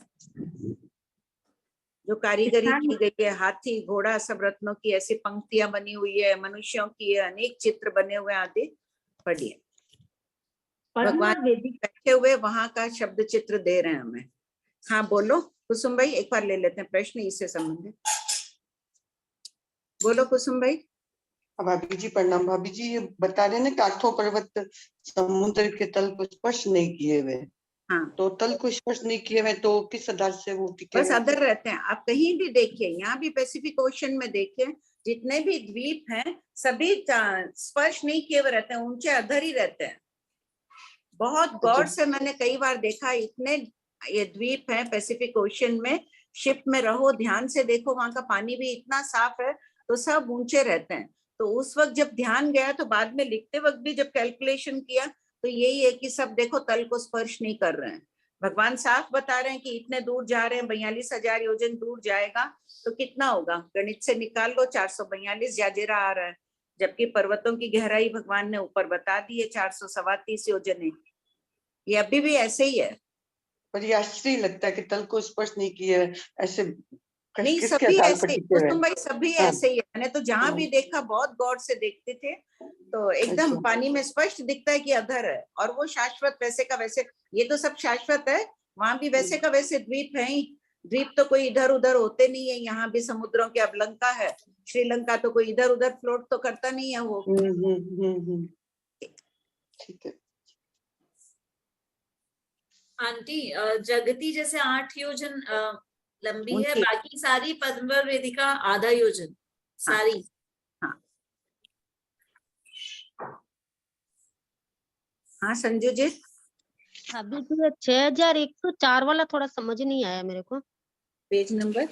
जो कारीगरी की गई है, हाथी, घोड़ा, सब रत्नों की ऐसी पंक्तियां बनी हुई है, मनुष्यों की अनेक चित्र बने हुए आदि पढ़िए। भगवान बैठे हुए वहां का शब्द चित्र दे रहे हैं हमें। हाँ बोलो कुसुम भाई, एक बार ले लेते हैं प्रश्न इससे संबंधित। बोलो कुसुम भाई। भाभी जी प्रणाम। भाभी जी ये बता रहे ना कि 8 पर्वत समुद्र के तल को स्पर्श नहीं किए हुए। हाँ तो तल को स्पर्श नहीं किए हुए तो किस आधार से वो टिके बस अधर रहते हैं। आप कहीं भी देखिए, यहाँ भी पैसिफिक ओशन में देखिए, जितने भी द्वीप हैं सभी स्पर्श नहीं किए हुए रहते हैं, ऊंचे अधर ही रहते हैं। बहुत गौर से मैंने कई बार देखा, इतने ये द्वीप हैं पैसिफिक ओशन में, शिप में रहो ध्यान से देखो, वहां का पानी भी इतना साफ है तो सब ऊंचे रहते हैं। तो उस वक्त जब ध्यान गया तो बाद में लिखते वक्त भी जब कैलकुलेशन किया तो यही है कि सब देखो तल को स्पर्श नहीं कर रहे हैं। भगवान साफ बता रहे हैं कि इतने दूर जा रहे हैं, 42,000 योजन दूर जाएगा तो कितना होगा, गणित से निकाल लो, 442 जाजेरा आ रहा है, जबकि पर्वतों की गहराई भगवान ने ऊपर बता दी है 437 योजन है। ये अभी भी ऐसे ही है। पर ये आश्चर्य लगता है कि तल को स्पर्श नहीं किए ऐसे। नहीं सभी ऐसे ही कुसुम भाई, सभी ऐसे ही है। मैंने तो जहां भी देखा बहुत गौर से देखते थे तो एकदम पानी में स्पष्ट दिखता है कि अधर है, और वो शाश्वत वैसे का वैसे, ये तो सब शाश्वत है, वहां भी वैसे का वैसे द्वीप है ही। द्वीप तो कोई इधर उधर होते नहीं है, यहाँ भी समुद्रों के, अब लंका है, श्रीलंका तो कोई इधर उधर फ्लोट तो करता नहीं है वो। ठीक है। आंटी जगती जैसे 8 योजन लंबी है, ऊंची। बाकी सारी पद्मवर वेदिका आधा योजन सारी। हाँ संजू जी, अभी तो 6104 वाला थोड़ा समझ नहीं आया मेरे को। पेज नंबर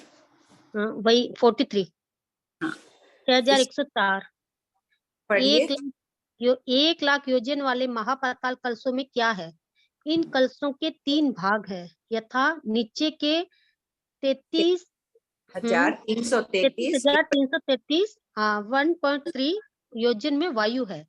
हाँ, वही 43। हाँ 6104। पढ़िए। 1 लाख योजन वाले महापाताल कलशों में क्या है? इन कलशों के 3 भाग है यथा नीचे के 33 3333। 33,333। हाँ 1.3 योजन में वायु है।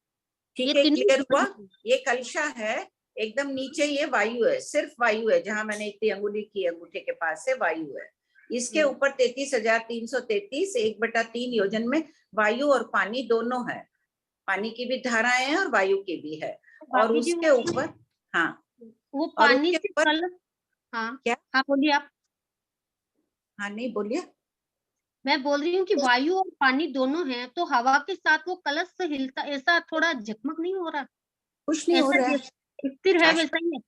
ठीक ये है, तीनों क्लियर हुआ। ये कलशा है, एकदम नीचे ये वायु है, सिर्फ वायु है, जहां मैंने इतनी अंगुली की अंगूठे के पास से वायु है। इसके ऊपर 33,333 1/3 योजन में वायु और पानी दोनों है। पानी की भी धाराएं हैं और वायु की भी है। और भाभी जी, उसके ऊपर हाँ, वो और पानी उसके से ऊपर कलश। हाँ क्या? हाँ बोलिए आप। हाँ नहीं बोलिए। मैं बोल रही हूँ कि वायु और पानी दोनों हैं, तो हवा के साथ वो कलश से हिलता, ऐसा थोड़ा झकमक नहीं हो रहा? कुछ नहीं हो ऐसा रहा है। स्थिर है वैसा ही है।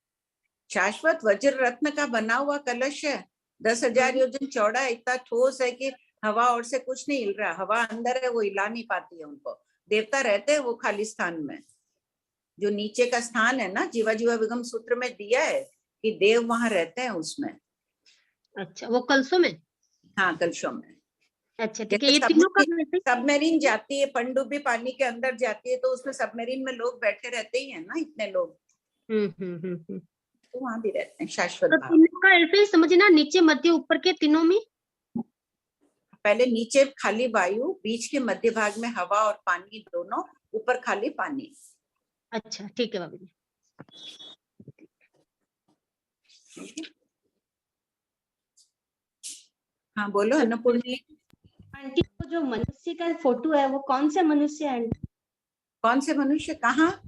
शाश्वत वज्र रत्न का बना हुआ कलश है, 10,000 योजन चौड़ा है, इतना ठोस है कि हवा और से कुछ नहीं हिल रहा। हवा अंदर है, वो हिला नहीं पाती है उनको। देवता रहते हैं वो खाली स्थान में। जो नीचे का स्थान है ना, जीवा जीवा विगम सूत्र में दिया है कि देव वहां रहते हैं उसमें। अच्छा, वो कलशों में। हाँ कलशों में। अच्छा ठीक है, जैसे ये तीनों का वैसे। सबमरीन जाती है, पनडुब्बी पानी के अंदर जाती है, तो उसमें सबमरीन में लोग बैठे रहते ही है ना, इतने लोग। तो वहां भी रहते हैं शाश्वत तो भाव। तीनों का ऐसे ही समझना, नीचे मध्य ऊपर के तीनों में। पहले नीचे खाली वायु, बीच के मध्य भाग में हवा और पानी दोनों, ऊपर खाली पानी। अच्छा ठीक है भाभी जी। हाँ बोलो अन्नपूर्णी। आंटी वो जो मनुष्य का फोटो है वो कौन से मनुष्य है आंटी? कौन से मनुष्य? कहाँ?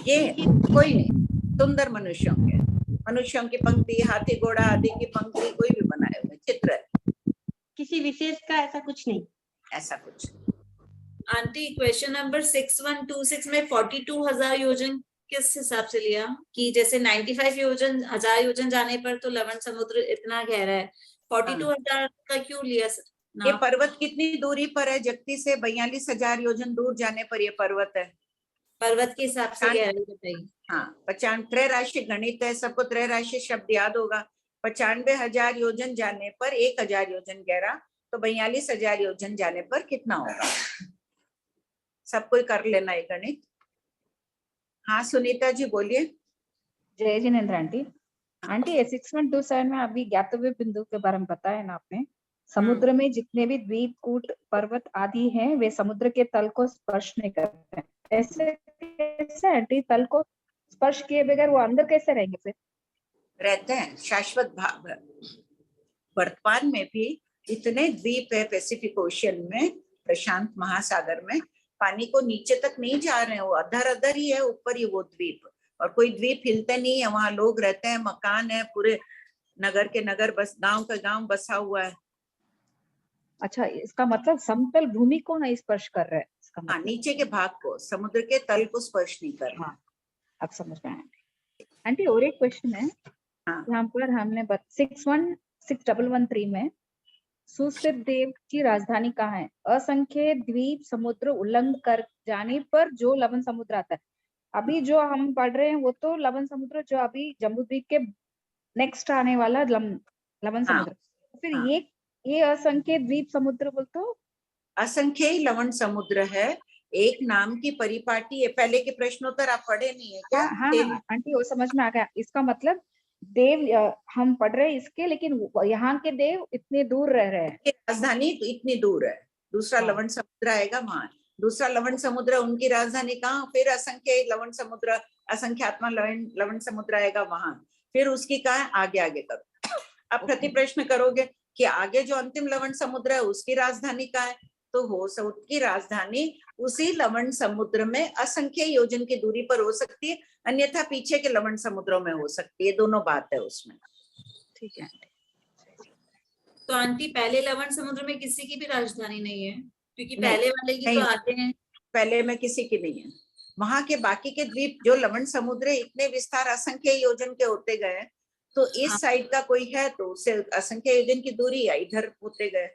ये कोई नहीं, सुंदर मनुष्यों के, मनुष्यों की पंक्ति, हाथी घोड़ा आदि की पंक्ति, कोई भी बनाए हुए चित्र है। किसी विशेष का ऐसा कुछ नहीं? ऐसा कुछ। आंटी क्वेश्चन नंबर 6126 में 42,000 योजन किस हिसाब से लिया? कि जैसे 95 योजन 1000 योजन जाने पर तो लवण समुद्र इतना गहरा है, 42,000 का क्यों लिया? ये पर्वत कितनी दूरी पर है? जगती से 42,000 योजन दूर जाने पर ये पर्वत है। पर्वत के हिसाब से गहराई बताइए। हाँ 95 त्रैराशि गणित है, सबको त्रैराशि शब्द याद होगा। 95,000 योजन जाने पर 1,000 योजन गहरा, तो 42,000 योजन जाने पर कितना होगा? सबको कर लेना ये गणित। हाँ सुनीता जी बोलिए। जय जिनेन्द्र आंटी। आंटी 6127 में अभी ज्ञातव्य बिंदु के बारे में बताया ना आपने। समुद्र में जितने भी द्वीप कूट पर्वत आदि हैं वे समुद्र के तल को स्पर्श नहीं करते हैं। ऐसे कैसे आंटी? तल को स्पर्श किए बगैर वो अंदर कैसे रहेंगे फिर? रहते हैं शाश्वत भाव। वर्तमान में भी इतने द्वीप है पैसिफिक ओशियन में, प्रशांत महासागर में, पानी को नीचे तक नहीं जा रहे हैं, वो अधर अधर ही है, ऊपर ही वो द्वीप। और कोई द्वीप हिलते नहीं है, वहां लोग रहते हैं, मकान है, पूरे नगर के नगर, बस गांव का गांव बसा हुआ है। अच्छा, इसका मतलब समतल भूमि को नहीं स्पर्श कर रहा है इसका मतलब? नीचे के भाग को, समुद्र के तल को स्पर्श नहीं कर रहा। हाँ अब समझ में आया आंटी। और एक क्वेश्चन है, यहाँ पर हमने 616113 में सुस्थित देव की राजधानी कहाँ है? असंख्य द्वीप समुद्र उल्लंघन कर जाने पर जो लवण समुद्र आता है। अभी जो हम पढ़ रहे हैं वो तो लवण समुद्र जो अभी जम्बू द्वीप के नेक्स्ट आने वाला लवण समुद्र। फिर ये असंख्य द्वीप समुद्र बोल तो? असंख्य ही लवण समुद्र है, एक नाम की परिपाटी है। पहले के प्रश्नोत्तर आप पढ़े नहीं है क्या? हाँ आंटी वो समझ में आ गया। इसका मतलब देव हम पढ़ रहे हैं इसके, लेकिन यहाँ के देव इतने दूर रह रहे हैं। राजधानी इतनी दूर है, दूसरा लवण समुद्र आएगा वहां। दूसरा लवण समुद्र, उनकी राजधानी कहाँ? फिर असंख्य लवण समुद्र, असंख्यात्मा लवण समुद्र आएगा वहां। फिर उसकी कहा आगे आगे करो। अब प्रति प्रश्न करोगे कि आगे जो अंतिम लवण समुद्र है उसकी राजधानी कहाँ है, तो हो उसकी राजधानी उसी लवण समुद्र में असंख्य योजन की दूरी पर हो सकती है, अन्यथा पीछे के लवण समुद्रों में हो सकती है। दोनों बात है उसमें। ठीक है। तो आंटी पहले लवण समुद्र में किसी की भी राजधानी नहीं है, क्योंकि पहले वाले की तो आते हैं। पहले में किसी की नहीं है। वहां के बाकी के द्वीप जो लवण समुद्र है, इतने विस्तार असंख्य योजन के होते गए, तो इस साइड का कोई है तो उससे असंख्य योजन की दूरी है, इधर होते गए,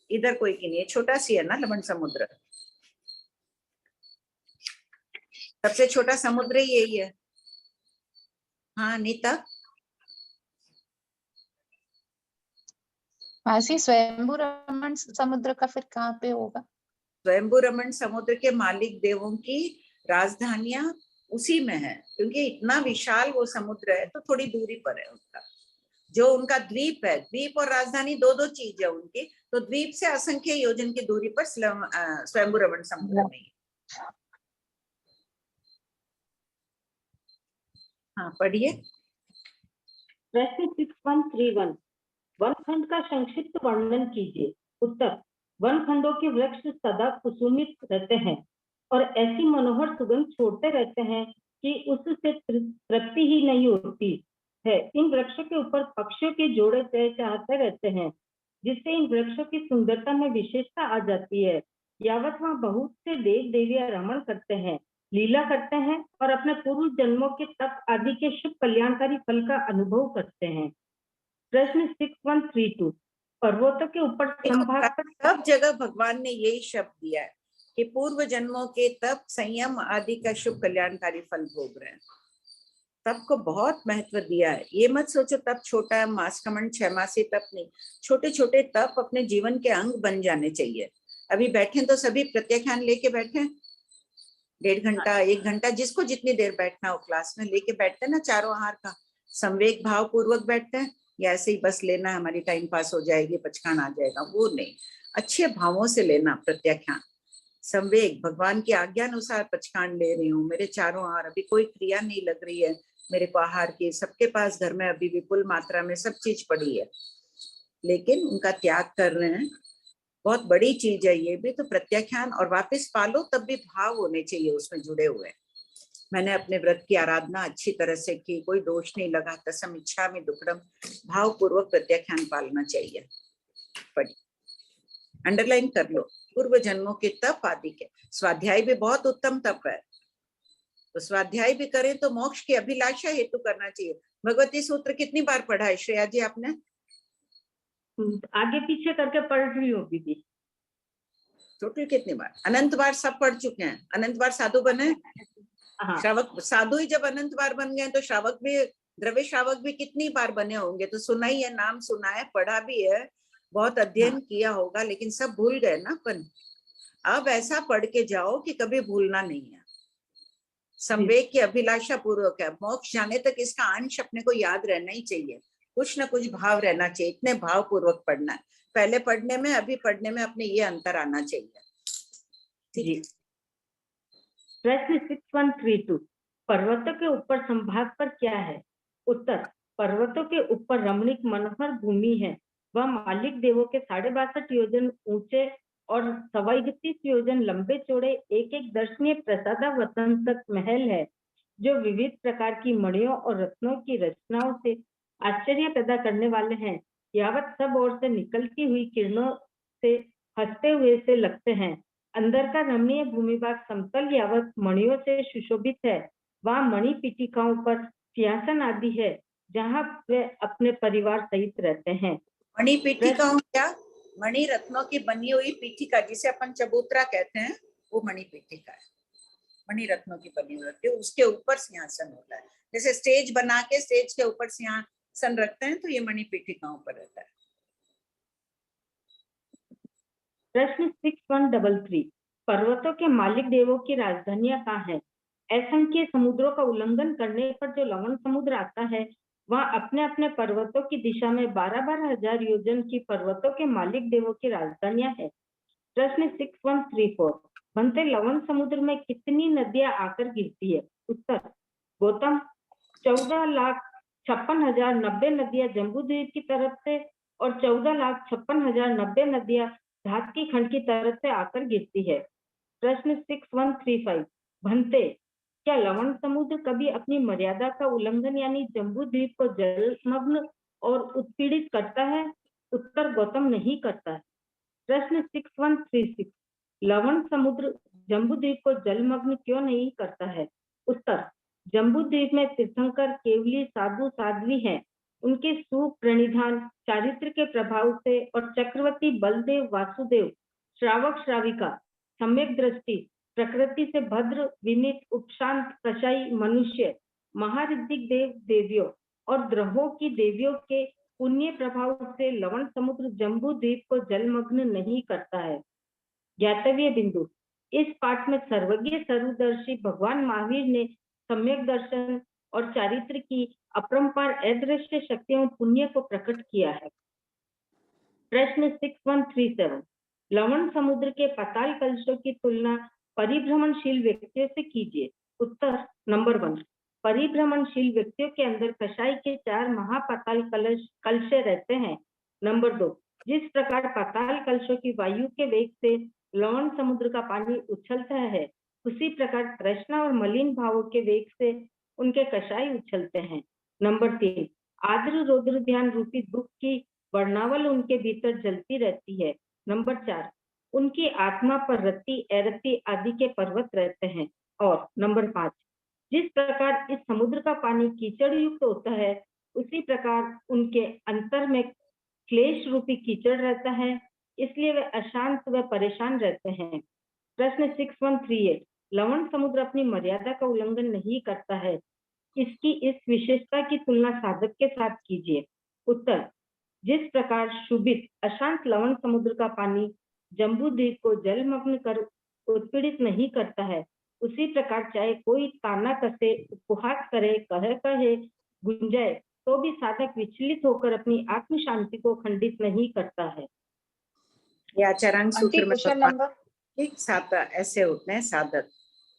इधर कोई की नहीं है, छोटा सी है ना लवण समुद्र, सबसे छोटा समुद्र ही यही है। हाँ नीता, मासी स्वयंभू रमन समुद्र का फिर कहाँ पे होगा? स्वयंभू रमन समुद्र के मालिक देवों की राजधानियां उसी में है, क्योंकि इतना विशाल वो समुद्र है, तो थोड़ी दूरी पर है उसका, जो उनका द्वीप है, द्वीप और राजधानी दो दो चीज है उनकी, तो द्वीप से असंख्य योजन की दूरी पर स्वयंभू रमन समुद्र में है। हाँ पढ़िए। प्रश्न 6131, वनखंड का संक्षिप्त वर्णन कीजिए। उत्तर, वनखंडों के वृक्ष सदा कुसुमित रहते हैं और ऐसी मनोहर सुगंध छोड़ते रहते हैं कि उससे तृप्ति ही नहीं होती है। इन वृक्षों के ऊपर पक्षियों के जोड़े चहचहाते रहते हैं, जिससे इन वृक्षों की सुंदरता में विशेषता आ जाती है। यावत वहाँ बहुत से देव देवियां रमण करते हैं, लीला करते हैं और अपने पूर्व जन्मों के तप आदि के शुभ कल्याणकारी फल का अनुभव करते हैं। प्रश्न 6132, पर्वतों के ऊपर संभाग पर सब जगह भगवान ने यही शब्द दिया है कि पूर्व जन्मों के तप संयम आदि का शुभ कल्याणकारी फल भोग रहे हैं। तप को बहुत महत्व दिया है। ये मत सोचो तप छोटा है, मासकमण 6 मासी तप नहीं, छोटे छोटे तप अपने जीवन के अंग बन जाने चाहिए। अभी बैठे तो सभी प्रत्याख्यान लेके बैठे, 1.5 घंटा 1 घंटा जिसको जितनी देर बैठना हो क्लास में लेके बैठते हैं ना, चारों आहार का संवेग भाव पूर्वक बैठते हैं, या ऐसे ही बस लेना है हमारी टाइम पास हो जाएगी पचखान आ जाएगा, वो नहीं, अच्छे भावों से लेना प्रत्याख्यान, संवेग, भगवान की आज्ञा अनुसार पचखान ले रही हूँ, मेरे चारों आहार, अभी कोई क्रिया नहीं लग रही है मेरे को आहार की, सबके पास घर में अभी विपुल मात्रा में सब चीज पड़ी है, लेकिन उनका त्याग कर रहे हैं, बहुत बड़ी चीज है ये भी। तो प्रत्याख्यान और वापस पालो, तब भी भाव होने चाहिए उसमें जुड़े हुए। मैंने अपने व्रत की आराधना अच्छी तरह से की, कोई दोष नहीं लगा, तसम इच्छा में दुक्कड़म, भाव पूर्वक प्रत्याख्यान पालना चाहिए। पढ़िए, अंडरलाइन कर लो, पूर्व जन्मों के तप आदि के। स्वाध्याय भी बहुत उत्तम तप है, तो स्वाध्याय भी करें तो मोक्ष की अभिलाषा हेतु करना चाहिए। भगवती सूत्र कितनी बार पढ़ा है श्रेया जी आपने? आगे पीछे करके पढ़ रही हो दीदी। टोटल कितनी बार? अनंत बार सब पढ़ चुके हैं। अनंत बार साधु बने, श्रावक साधु ही जब अनंत बार बन गए तो श्रावक भी, द्रव्य श्रावक भी कितनी बार बने होंगे? तो सुना ही है, नाम सुना है, पढ़ा भी है, बहुत अध्ययन किया होगा, लेकिन सब भूल गए ना अपन। अब ऐसा पढ़ के जाओ कि कभी भूलना नहीं है। संवेग की अभिलाषा पूर्वक है, मोक्ष जाने तक इसका अंश अपने को याद रहना ही चाहिए, कुछ ना कुछ भाव रहना चाहिए, इतने भाव पूर्वक पढ़ना है। पहले पढ़ने में अभी पढ़ने में अपने ये अंतर आना चाहिए। ठीक है। प्रश्न 6132, पर्वतों के ऊपर संभाग पर क्या है? उत्तर, पर्वतों के ऊपर रमणीक मनोहर भूमि है, वह मालिक देवों के 62.5 योजन ऊंचे और 31 योजन लंबे चौड़े एक एक दर्शनीय प्रसादावतन तक महल है, जो विविध प्रकार की मणियों और रत्नों की रचनाओं से आश्चर्य पैदा करने वाले हैं। यावत सब ओर से निकलती हुई किरणों से हंसते हुए से लगते हैं। अंदर का रमणीय भूमिभाग समतल यावत मणियों से सुशोभित है। वहाँ मणि पीठिकाओं पर सिंहासन आदि है, जहाँ वे अपने परिवार सहित रहते हैं। मणि पीठिकाओं क्या? मणि रत्नों की बनी हुई पीठिका, जिसे अपन चबूतरा कहते हैं, वो मणि पीठिका है। मणि रत्नों की बनी हुई होती है, उसके ऊपर सिंहासन होता है। जैसे स्टेज बना के स्टेज के ऊपर सिंहासन रखते हैं, तो ये मणि पीठिकाओं पर रहता है। प्रश्न 6133, पर्वतों के मालिक देवों की राजधानियां कहाँ है? असंख्य समुद्रों का उल्लंघन करने पर जो लवण समुद्र आता है, वहाँ अपने अपने पर्वतों की दिशा में 12-12 हजार योजन की पर्वतों के मालिक देवों की राजधानियां है। प्रश्न 6134, बनते लवण समुद्र में कितनी नदियां आकर गिरती है? उत्तर, गौतम, 14,56,090 नदियां जम्बू द्वीप की तरफ से और 14,56,090 नदियां धातकी खंड की तरफ से आकर गिरती है। प्रश्न 6135, भंते, क्या लवण समुद्र कभी अपनी मर्यादा का उल्लंघन यानी जम्बू द्वीप को जलमग्न और उत्पीड़ित करता है? उत्तर, गौतम नहीं करता है। प्रश्न 6136, लवण समुद्र जम्बूद्वीप को जलमग्न क्यों नहीं करता है? उत्तर, जम्बूद्वीप में तीर्थंकर केवली साधु साध्वी हैं। उनके सुप्रणिधान चारित्र के प्रभाव से और चक्रवर्ती बलदेव वासुदेव श्रावक श्राविका सम्यक दृष्टि प्रकृति से भद्र विनीत उपशांत कषाई मनुष्य महारिद्धिक देव देवियों और ग्रहों की देवियों के पुण्य प्रभाव से लवण समुद्र जम्बूद्वीप को जलमग्न नहीं करता है। ज्ञातव्य बिंदु, इस पाठ में सर्वज्ञ सर्वदर्शी भगवान महावीर ने सम्यक दर्शन और चारित्र की अपरंपार अदृश्य शक्तियों पुण्य को प्रकट किया है। प्रश्न 6137, लवण समुद्र के पाताल कलशों की तुलना परिभ्रमणशील व्यक्तियों से कीजिए। उत्तर, नंबर 1, परिभ्रमणशील व्यक्तियों के अंदर कषाय के 4 महापाताल कलश रहते हैं। नंबर 2, जिस प्रकार पाताल कलशों की वायु के वेग से लवण समुद्र का पानी उछलता है, उसी प्रकार तृष्णा और मलिन भावों के वेग से उनके कषाय उछलते हैं। नंबर 3, आद्र रौद्र ध्यान रूपी दुख की वर्णावल उनके भीतर जलती रहती है। नंबर 4, उनकी आत्मा पर रति एरति आदि के पर्वत रहते हैं। और नंबर 5, जिस प्रकार इस समुद्र का पानी कीचड़ युक्त होता है, उसी प्रकार उनके अंतर में क्लेश रूपी कीचड़ रहता है, इसलिए वे अशांत व परेशान रहते हैं। प्रश्न 6138, लवण समुद्र अपनी मर्यादा का उल्लंघन नहीं करता है, इसकी इस विशेषता की तुलना साधक के साथ कीजिए। उत्तर, जिस प्रकार शुभित अशांत लवण समुद्र का पानी जम्बूद्वीप को जलमग्न कर उत्पीड़ित नहीं करता है, उसी प्रकार चाहे कोई ताना कसे उपहास करे कहे गुंजाए तो भी साधक विचलित होकर अपनी आत्म शांति को खंडित नहीं करता है। या आचरण सूत्र में क्वेश्चन नंबर एक साथ ऐसे होते हैं साधक,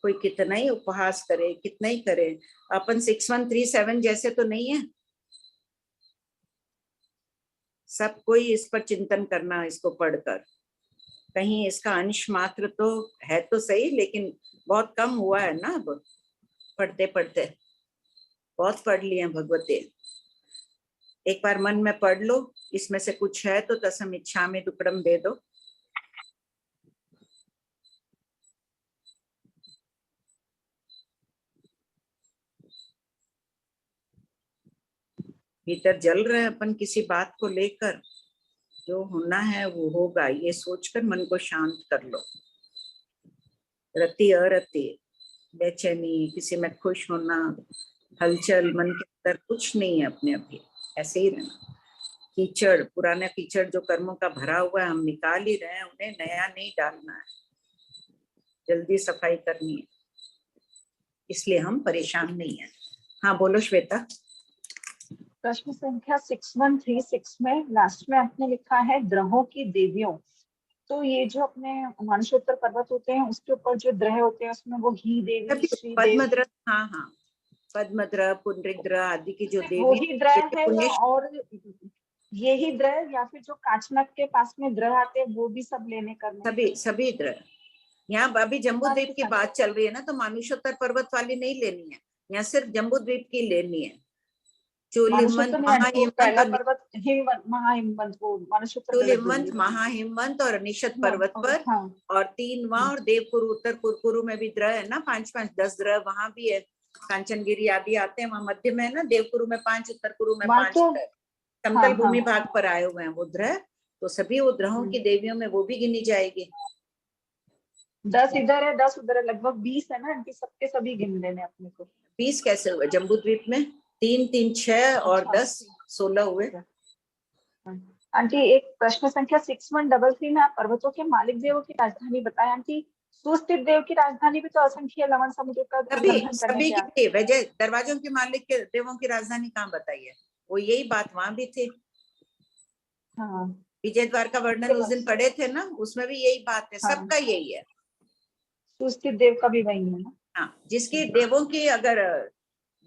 कोई कितना ही उपहास करे कितना ही करे, अपन 6137 जैसे तो नहीं है। सब कोई इस पर चिंतन करना, इसको पढ़कर कहीं इसका अंश मात्र तो है तो सही, लेकिन बहुत कम हुआ है ना। अब पढ़ते पढ़ते बहुत पढ़ लिए भगवते। एक बार मन में पढ़ लो, इसमें से कुछ है तो तसम इच्छा में टुकड़म दे दो। भीतर जल रहे अपन किसी बात को लेकर, जो होना है वो होगा, ये सोचकर मन को शांत कर लो। रति अरति, बेचैनी, किसी में खुश होना, हलचल, मन के अंदर कुछ नहीं है अपने अभी, ऐसे ही रहना। कीचड़, पुराना कीचड़ जो कर्मों का भरा हुआ है हम निकाल ही रहे हैं, उन्हें नया नहीं डालना है, जल्दी सफाई करनी है, इसलिए हम परेशान नहीं है। हाँ बोलो श्वेता। प्रश्न संख्या 6136 में लास्ट में आपने लिखा है ग्रहों की देवियों। तो ये जो अपने मानसोत्तर पर्वत होते हैं उसके ऊपर जो ग्रह होते हैं उसमें वो ही देवी, श्री देवी, पद्मद्र, हाँ हाँ पद्मद्र, पुंडरीद्र आदि की जो देवी, वो ही ग्रह है या और ये ही ग्रह, या फिर जो काचनक के पास में ग्रह आते हैं वो भी सब लेने करने? सभी ग्रह। यहाँ अभी जम्बूद्वीप की बात चल रही है ना, तो मानुषोत्तर पर्वत वाली नहीं लेनी है, यहाँ सिर्फ जम्बूद्वीप की लेनी है। चूलिमंत, महाहिमवंत और निषद पर्वत पर, और 3 वहां, और देवकुरु उत्तर कुरकुरु में भी ग्रह है ना, 5-5 10 ग्रह वहां भी है। कांचनगिरी आदि आते हैं वहां मध्य में है ना, देवकुरु में 5, उत्तर कुरु में 5 ग्रह समतल भूमि भाग पर आए हुए हैं वो ग्रह। तो सभी वो ग्रहों की देवियों में वो भी गिनी जाएगी। 10 इधर है 10 उधर है, लगभग 20 है ना आंटी, सबके सभी गिन लेने अपने को। 20 कैसे हुए जम्बूद्वीप में? 3 3 6 और 10 16 हुए। आंटी एक प्रश्न संख्या 6133 में आप पर्वतों के मालिक देवों की राजधानी बताएं। आंटी सुस्थित देव की राजधानी भी तो असंख्य लवण समुद्र का सभी की वजह, दरवाजों के मालिक के देवों की राजधानी कहाँ बताई है? वो यही बात वहां भी थी। हाँ, विजय द्वार का वर्णन उस दिन पढ़े थे ना, उसमें भी यही बात है। सबका यही है, सुस्थित देव का भी वही है ना। हाँ, जिसकी देवों की अगर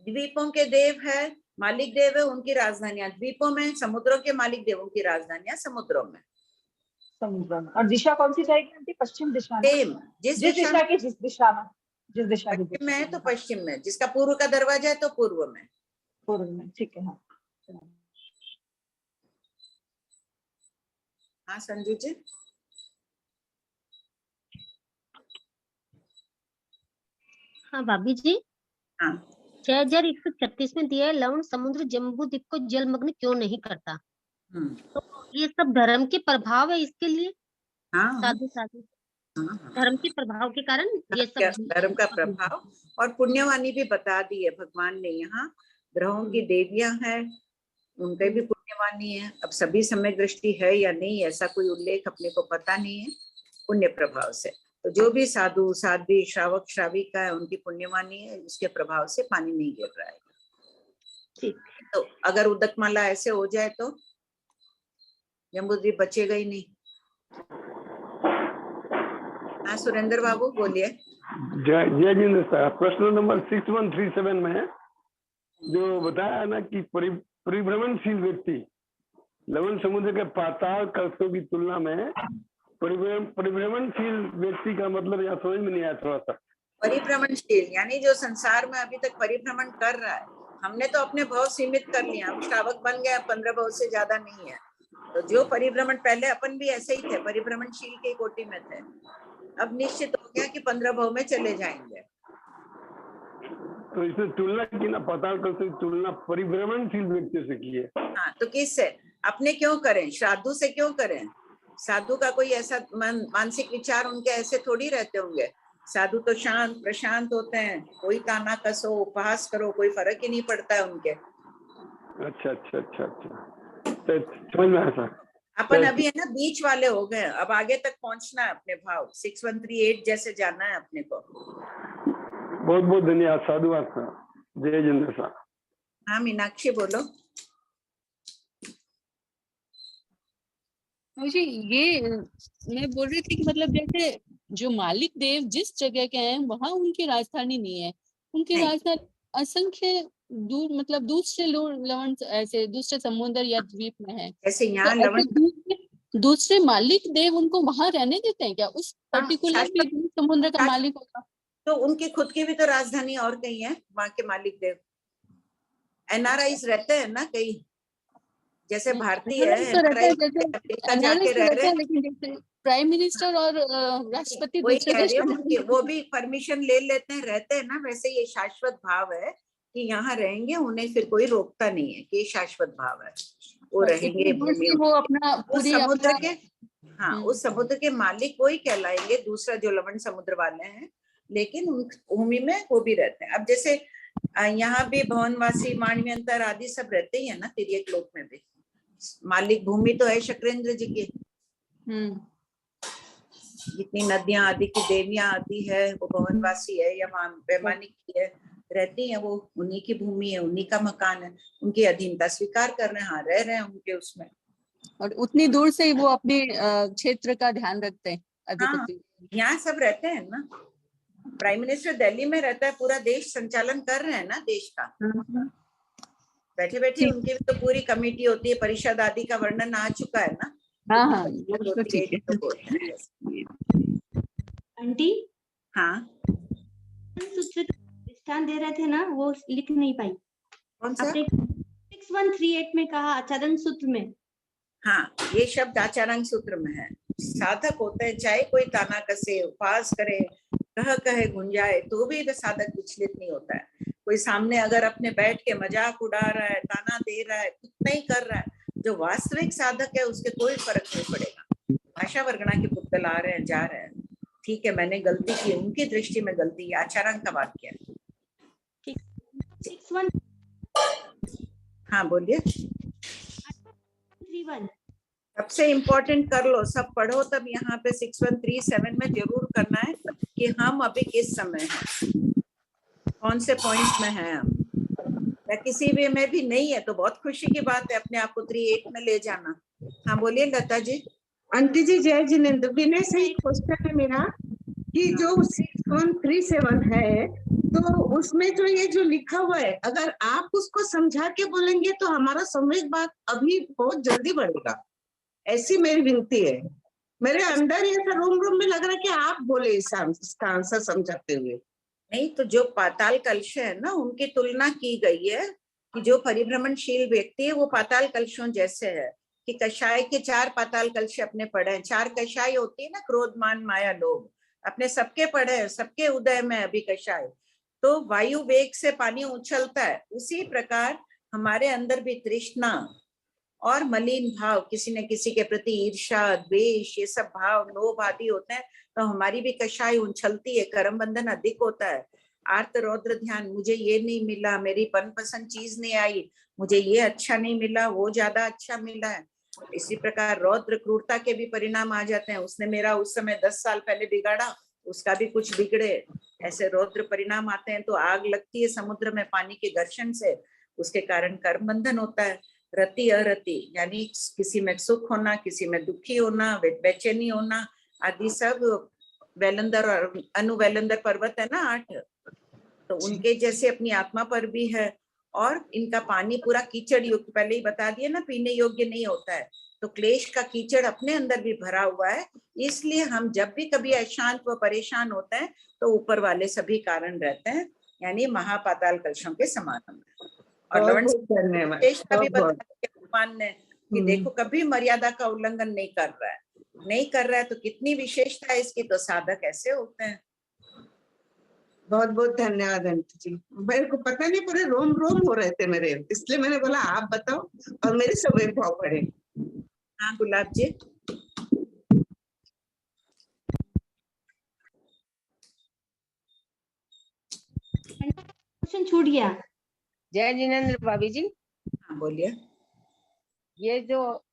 द्वीपों के देव है, मालिक देव है, उनकी राजधानियां द्वीपों में, समुद्रों के मालिक देवों की राजधानियां समुद्रों में। समुद्र में। और दिशा कौन सी जाएगी आंटी? पश्चिम दिशा में। जिस दिशा की पश्चिम में है तो पश्चिम में, जिसका पूर्व का दरवाजा है तो पूर्व में। पूर्व में, ठीक है। हाँ संजू जी। हाँ भाभी जी, हाँ 6136 में दिया है लवण समुद्र जम्बूद्वीप को जलमग्न क्यों नहीं करता। हम्म, तो ये सब धर्म के प्रभाव है इसके लिए। हाँ साधु साधु हाँ, धर्म के प्रभाव के कारण ये सब धर्म का प्रभाव और पुण्यवानी भी बता दी है भगवान ने यहाँ। ग्रहों की देवियां हैं, उनके भी पुण्यवानी है। अब सभी समय दृष्टि है या नहीं ऐसा कोई उल्लेख अपने को पता नहीं है। पुण्य प्रभाव से तो जो भी साधु साध्वी श्रावक श्राविका है उनकी पुण्यवानी है, उसके प्रभाव से पानी नहीं गिर रहा है। ठीक। तो अगर उदकमाला ऐसे हो जाए तो जम्बूद्वीप बचेगा ही नहीं। हाँ सुरेंद्र बाबू बोलिए। जय जिंद सर, प्रश्न नंबर 6137 में जो बताया ना कि परिभ्रमणशील व्यक्ति लवण समुद्र के पाताल कलशों की तुलना में परिभ्रमणशील व्यक्ति का मतलब यहाँ समझ में नहीं आया थोड़ा सा। परिभ्रमणशील यानी जो संसार में अभी तक परिभ्रमण कर रहा है। हमने तो अपने भाव सीमित कर लिया, हम श्रावक बन गए, 15 भाव से ज्यादा नहीं है। तो जो परिभ्रमण, पहले अपन भी ऐसे ही थे, परिभ्रमणशील के कोटि में थे। अब निश्चित हो गया कि 15 भाव में चले जाएंगे। तो इसने तुलना की ना, पाताल कलश की तुलना परिभ्रमणशील व्यक्ति से की है। हाँ तो किससे? अपने क्यों करें, साधु से क्यों करें? साधु का कोई ऐसा मानसिक विचार उनके ऐसे थोड़ी रहते होंगे। साधु तो शांत प्रशांत होते हैं, कोई ताना कसो उपहास करो कोई फर्क ही नहीं पड़ता है उनके। अच्छा अच्छा अच्छा अच्छा, तो समझ में आया सर। अपन अभी है ना बीच वाले हो गए, अब आगे तक पहुंचना है अपने भाव 6138 जैसे जाना है अपने को। बहुत बहुत धन्यवाद, साधुवाद सर, जय जिंद सर। हाँ मीनाक्षी बोलो। मुझे ये मैं बोल रही थी कि मतलब जैसे जो मालिक देव जिस जगह के हैं वहां उनकी राजधानी नहीं है, उनकी राजधानी असंख्य दूर मतलब दूसरे लवण ऐसे दूसरे समुद्र या द्वीप में है। जैसे यहाँ तो लवण दूसरे मालिक देव उनको वहां रहने देते हैं क्या? उस पर्टिकुलर समुद्र का मालिक होगा तो उनकी खुद की भी तो राजधानी और कहीं है। वहां के मालिक देव NRIs रहते हैं ना कई, जैसे भारतीय है अमेरिका जाके रह रहे हैं, लेकिन जैसे प्राइम मिनिस्टर और राष्ट्रपति वही दूसरे कह देश रही हूँ, वो भी परमिशन ले लेते हैं, रहते हैं ना। वैसे ये शाश्वत भाव है कि यहाँ रहेंगे, उन्हें फिर कोई रोकता नहीं है कि ये शाश्वत भाव है, वो रहेंगे भूमि। वो अपना उस समुद्र के हाँ उस समुद्र के मालिक वही कहलाएंगे, दूसरा जो लवण समुद्र वाले हैं, लेकिन उन भूमि में वो भी रहते हैं। अब जैसे यहाँ भी भवनवासी मानव्यंतर आदि सब रहते ही है ना, तिर्यक लोक में भी मालिक भूमि तो है शक्रेंद्र जी की। जितनी नदियां आदि की देवियां आती है वो भवनवासी है या वैमानिक की है, रहती है, वो उन्हीं की भूमि है, उन्हीं का मकान है, उनकी अधीनता स्वीकार कर रहे हैं, हाँ रह रहे हैं उनके उसमें। और उतनी दूर से ही वो अपने क्षेत्र का ध्यान रखते हैं अधिपति। यहाँ सब रहते हैं ना, प्राइम मिनिस्टर दिल्ली में रहता है, पूरा देश संचालन कर रहे हैं ना देश का। बैठे बैठे उनकी भी तो पूरी कमेटी होती है, परिषद आदि का वर्णन आ चुका है ना। हाँ तो ठीक है। आंटी हाँ स्थान दे रहे थे ना, वो लिख नहीं पाई। कौन सा? 6138 में कहा आचरण सूत्र में। हाँ ये शब्द आचरण सूत्र में है। साधक होते हैं, चाहे कोई ताना कसे उपहास करे कहे गुंजाए, तो भी साधक विचलित नहीं होता है। कोई सामने अगर अपने बैठ के मजाक उड़ा रहा है, ताना दे रहा है, कुछ नहीं कर रहा है, जो वास्तविक साधक है उसके कोई फर्क नहीं पड़ेगा। भाषा वर्गणा के पुतल आ रहे हैं जा रहे हैं, ठीक है मैंने गलती की, उनकी दृष्टि में गलती, आचरण का वाक्य है। हाँ बोलिए। सबसे इम्पोर्टेंट कर लो, सब पढ़ो, तब यहाँ पे 6137 में जरूर करना है कि हम अभी किस समय हैं, कौन से पॉइंट में हैं हम, या किसी भी में भी नहीं है तो बहुत खुशी की बात है, अपने आप को 38 में ले जाना। हाँ बोलिए लता जी। आंटी जी जय जिनेंद्र, विनय से ही क्वेश्चन है मेरा कि जो 6137 है तो उसमें जो ये जो लिखा हुआ है, अगर आप उसको समझा के बोलेंगे तो हमारा संवेद बात अभी बहुत जल्दी बढ़ेगा, ऐसी मेरी विनती है। मेरे अंदर ये रूम में लग रहा है कि आप बोले इसका आंसर समझाते हुए। नहीं तो जो पाताल कलश है ना, उनकी तुलना की गई है कि जो परिभ्रमणशील व्यक्ति है वो पाताल कलशों जैसे है, कि कषाय के 4 पाताल कलश अपने पढ़े हैं। 4 कषाय होती है ना, क्रोध मान माया लोभ, अपने सबके पढ़े हैं, सबके उदय में अभी कषाय। तो वायु वेग से पानी उछलता है, उसी प्रकार हमारे अंदर भी तृष्णा और मलिन भाव, किसी न किसी के प्रति ईर्ष्या, द्वेष, ये सब भाव, लोभ आदि होते हैं, तो हमारी भी कषाय उछलती है, कर्म बंधन अधिक होता है। आर्त रौद्र ध्यान, मुझे ये नहीं मिला, मेरी मनपसंद चीज नहीं आई, मुझे ये अच्छा नहीं मिला, वो ज्यादा अच्छा मिला है। इसी प्रकार रौद्र क्रूरता के भी परिणाम आ जाते हैं, उसने मेरा उस समय 10 साल पहले बिगाड़ा, उसका भी कुछ बिगड़े, ऐसे रौद्र परिणाम आते हैं। तो आग लगती है समुद्र में पानी के घर्षण से, उसके कारण कर्म बंधन होता है। रति अरति यानी किसी में सुख होना, किसी में दुखी होना, बेचैनी होना आदि सब वैलंदर और अनुवैलंदर पर्वत है ना 8, तो उनके जैसे अपनी आत्मा पर भी है। और इनका पानी पूरा कीचड़ युक्त, पहले ही बता दिया ना, पीने योग्य नहीं होता है, तो क्लेश का कीचड़ अपने अंदर भी भरा हुआ है। इसलिए हम जब भी कभी अशांत व परेशान होते हैं तो ऊपर वाले सभी कारण रहते हैं, यानी महापाताल कलशों के समान। और लवण धन्यवाद। का भी बता दिया भगवान ने कि देखो कभी मर्यादा का उल्लंघन नहीं कर रहा है, नहीं कर रहा है, तो कितनी विशेषता है इसकी, तो साधक ऐसे होते हैं। बहुत बहुत धन्यवाद आंटी जी। मेरे को पता नहीं, पूरे रोम रोम हो रहे थे मेरे, इसलिए मैंने बोला आप बताओ और मेरे सब एक भाव पड़े। हाँ गुलाब जी। क्वेश्चन छूट गया। जय जिनेन्द्र भाभी जी। हाँ बोलिए। ये जो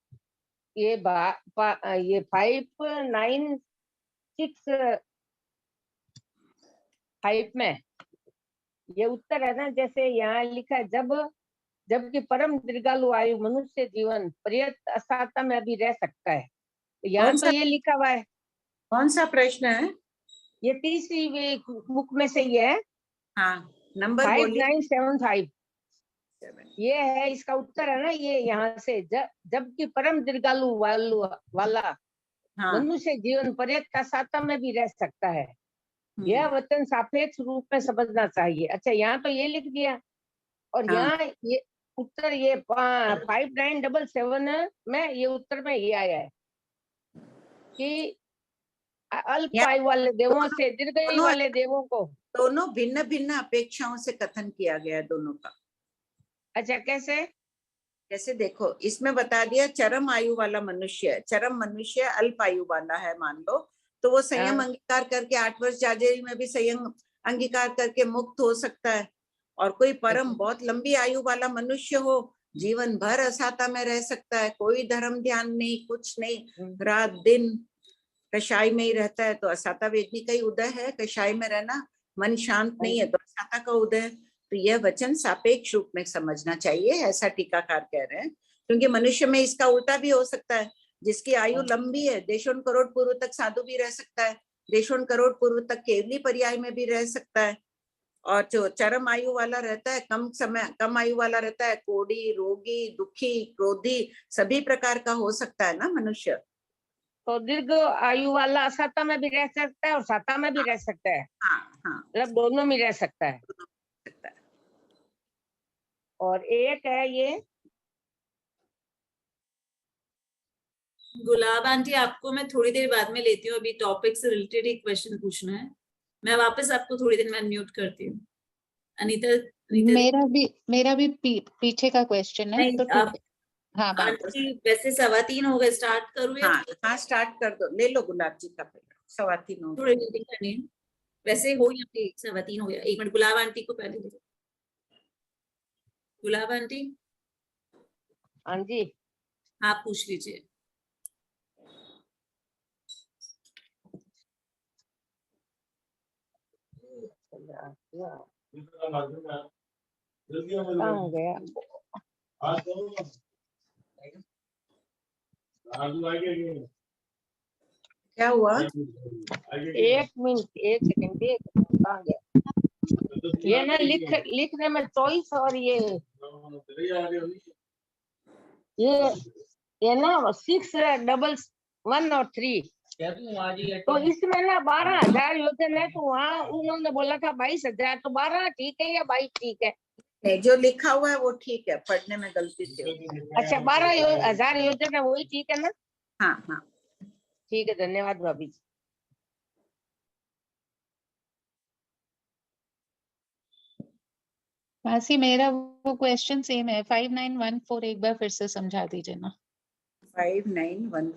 ये 596 में ये उत्तर है ना, जैसे यहाँ लिखा है, जबकि परम दीर्घालु आयु मनुष्य जीवन पर्यंत असाता में अभी रह सकता है, तो यहाँ तो ये लिखा हुआ है। कौन सा प्रश्न है? ये तीसरी बुक में से ये है। हाँ नंबर 5975 ये है, इसका उत्तर है ना ये यहाँ से, जबकि परम दीर्घालु वाला मनुष्य जीवन पर्यंत असाता में भी रह सकता है, यह वचन सापेक्ष रूप में समझना चाहिए। अच्छा यहाँ तो ये लिख दिया, और यहाँ ये उत्तर ये 5977 में ये उत्तर में ये आया है कि अल्प आयु वाले देवों से दीर्घायु वाले देवों को, दोनों भिन्न भिन्न अपेक्षाओं से कथन किया गया है दोनों का। अच्छा कैसे? जैसे देखो इसमें बता दिया, चरम आयु वाला मनुष्य, चरम मनुष्य अल्प आयु वाला है मान लो, तो वो संयम अंगीकार करके 8 वर्ष जाजेरी में भी संयम अंगीकार करके मुक्त हो सकता है। और कोई परम बहुत लंबी आयु वाला मनुष्य हो, जीवन भर असाता में रह सकता है, कोई धर्म ध्यान नहीं, कुछ नहीं, रात दिन कषाय में ही रहता है, तो असाता वेदनी का ही उदय है। कषाय में रहना, मन शांत नहीं है तो असाता का उदय है। तो यह वचन सापेक्ष रूप में समझना चाहिए, ऐसा टीकाकार कह रहे हैं। क्योंकि मनुष्य में इसका उल्टा भी हो सकता है, जिसकी आयु लंबी है, देशों करोड़ पूर्व तक साधु भी रह सकता है, देशों करोड़ पूर्व तक केवली पर्याय में भी रह सकता है। और जो चरम आयु वाला रहता है, कम आयु वाला रहता है, कोढ़ी, रोगी, दुखी, क्रोधी, सभी प्रकार का हो सकता है ना मनुष्य। तो दीर्घ आयु वाला असाता में भी रह सकता है और साता में भी रह सकता है। मतलब दोनों में रह सकता है। और एक है ये गुलाब आंटी, आपको मैं थोड़ी देर बाद में लेती हूँ, अभी टॉपिक से रिलेटेड एक क्वेश्चन पूछना है, मैं वापस आपको थोड़ी देर में अनम्यूट करती हूँ। अनीता मेरा भी पीछे का क्वेश्चन है, तो आप हाँ आंटी वैसे 3:15 हो गए, स्टार्ट करूँ या? हाँ स्टार्ट कर दो, ले लो गुलाब जी का पहले। 3:15 हो थोड़ी मीटिंग करनी है, वैसे हो या 3:15 हो गया। एक मिनट, गुलाब आंटी को पहले दे। गुलाब आंटी। हाँ जी, आप पूछ लीजिए। कहाँ गया? क्या हुआ? एक मिनट, एक सेकंड, कहाँ गया? ये ना लिखने में चॉइस, और ये ना 611 और 3, तो इसमें ना 12,000 योजना है, तो वहाँ उन्होंने बोला था 22,000, तो 12 ठीक है या 22 ठीक है? नहीं, जो लिखा हुआ है वो ठीक है, पढ़ने में गलती थी। अच्छा 12,000 योजना वही ठीक है ना? हाँ हाँ ठीक है, धन्यवाद भाभी जी। मासी मेरा वो क्वेश्चन सेम है, 5914 एक बार फिर से समझा दीजिए ना। 5914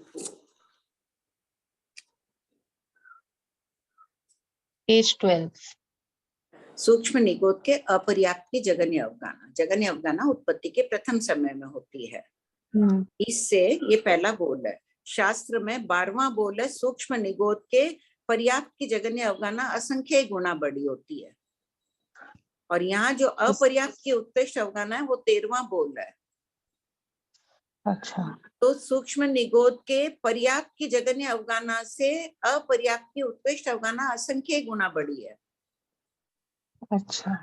पेज 12। सूक्ष्म निगोद के अपर्याप्त की जगन्य अवगाना। जगन्य अवगाना उत्पत्ति के प्रथम समय में होती है। इससे ये पहला बोल है। शास्त्र में 12वां बोल है, सूक्ष्म निगोद के पर्याप्त की जगन्य अवगाना असंख्य गुना बड़ी होती है। और यहाँ जो अपर्याप्त की उत्कृष्ट अवगाना है वो 13वां बोल है। अच्छा। तो सूक्ष्म निगोद के पर्याप्त की जगन्य अवगाना से अपर्याप्त की उत्कृष्ट अवगाना असंख्य गुना बड़ी है। अच्छा।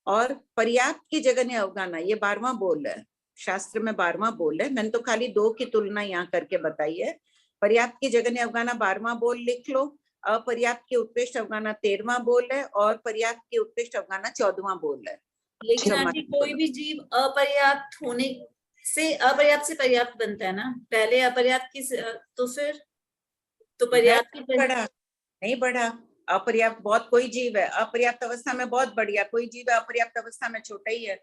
और पर्याप्त की जगन्य अवगाना ये 12वां बोल है। शास्त्र में 12वां बोल है। मैंने तो खाली 2 की तुलना यहाँ करके बताई है। पर्याप्त की जगन्य अवगाना 12वां बोल लिख लो, अपर्याप्त की उत्कृष्ट अवगाना 13वां बोल है, और पर्याप्त की उत्कृष्ट अवगाना 14वां बोल है। लेकिन आंटी कोई भी जीव अपर्याप्त होने से अपर्याप्त से पर्याप्त बनता है ना, पहले अपर्याप्त की तो फिर तो पर्याप्त की बढ़ा नहीं बढ़ा। अपर्याप्त बहुत कोई जीव है अपर्याप्त अवस्था में बहुत बढ़िया, कोई जीव है अपर्याप्त अवस्था में छोटा ही है।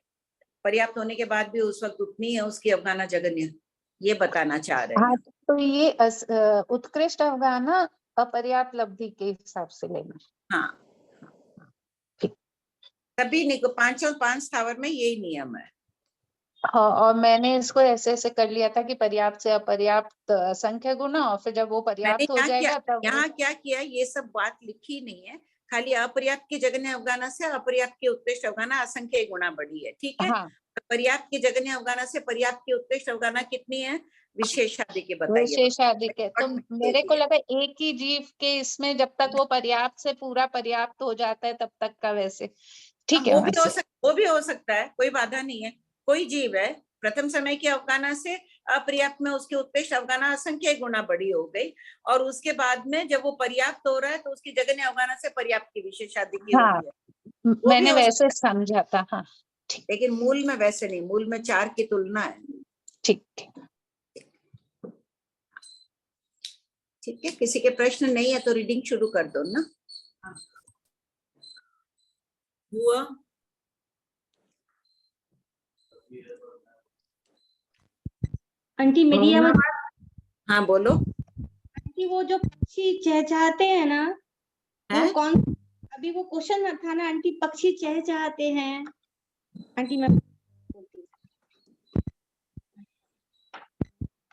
पर्याप्त होने के बाद भी उस वक्त उतनी है उसकी अवगाना जगन्य, ये बताना चाह रहे हैं। हाँ, तो ये उत्कृष्ट अवगाना अपर्याप्त लब्धि के हिसाब से लेना। हाँ, तभी 5 स्थावर में यही नियम है। हाँ, और मैंने इसको ऐसे ऐसे कर लिया था कि पर्याप्त से अपर्याप्त असंख्य गुना, और फिर जब वो पर्याप्त हो जाएगा तब यहाँ क्या किया, ये सब बात लिखी नहीं है, खाली अपर्याप्त की जगन्य अवगाना से अपर्याप्त की उत्कृष्ट अवगाना असंख्य गुना बढ़ी है। ठीक है। हाँ। पर्याप्त की जगन्य अवगाना से पर्याप्त की उत्कृष्ट अवगाना कितनी है, विशेष शादी के बताइए। विशेष शादी के तो मेरे को लगा एक ही जीव के इसमें जब तक वो पर्याप्त से पूरा पर्याप्त हो जाता है तब तक का, वैसे ठीक है। वो भी हो सकता है, कोई बाधा नहीं है। कोई जीव है प्रथम समय की अवगाना से अपर्याप्त में उसकी उत्कृष्ट अवगाना असंख्य गुना बड़ी हो गई, और उसके बाद में जब वो पर्याप्त हो रहा है तो उसकी जगन्य अवगाना से पर्याप्त की विशेष शादी की हाँ, होती है। मैंने वैसे समझा था। हाँ, लेकिन मूल में वैसे नहीं, मूल में 4 की तुलना है। ठीक है। किसी के प्रश्न नहीं है तो रीडिंग शुरू कर दो ना। हुआ आंटी मेरी आवाज? हाँ बोलो। आंटी वो जो पक्षी चहचहाते हैं ना, वो कौन? अभी वो क्वेश्चन में था ना आंटी, पक्षी चहचहाते हैं। आंटी मैं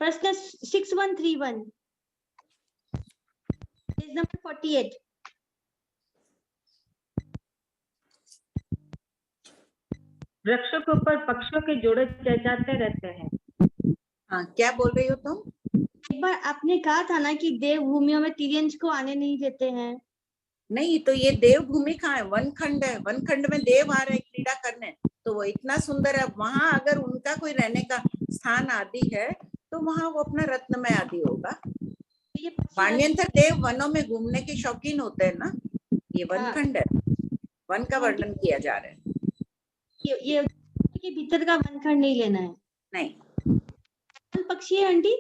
प्रश्न 6131 पेज नंबर 48। वृक्षों के ऊपर पक्षियों के जोड़े चहचहाते रहते हैं। हाँ, क्या बोल रही हो तुम? एक बार आपने कहा था ना कि देवभूमियों में तिर्यंश को आने नहीं देते हैं। नहीं, तो ये देवभूमि कहाँ है? वनखंड है। वनखंड में देव आ रहे क्रीड़ा करने, तो वो इतना सुंदर है। वहां अगर उनका कोई रहने का स्थान आदि है तो वहां वो अपना रत्नमय आदि होगा। वाण्यंतर देव वनों में घूमने के शौकीन होते हैं ना, ये वनखंड है। वन का वर्णन किया जा रहा है। ये के भीतर का वनखंड नहीं लेना है। नहीं। पक्षी है आंटी?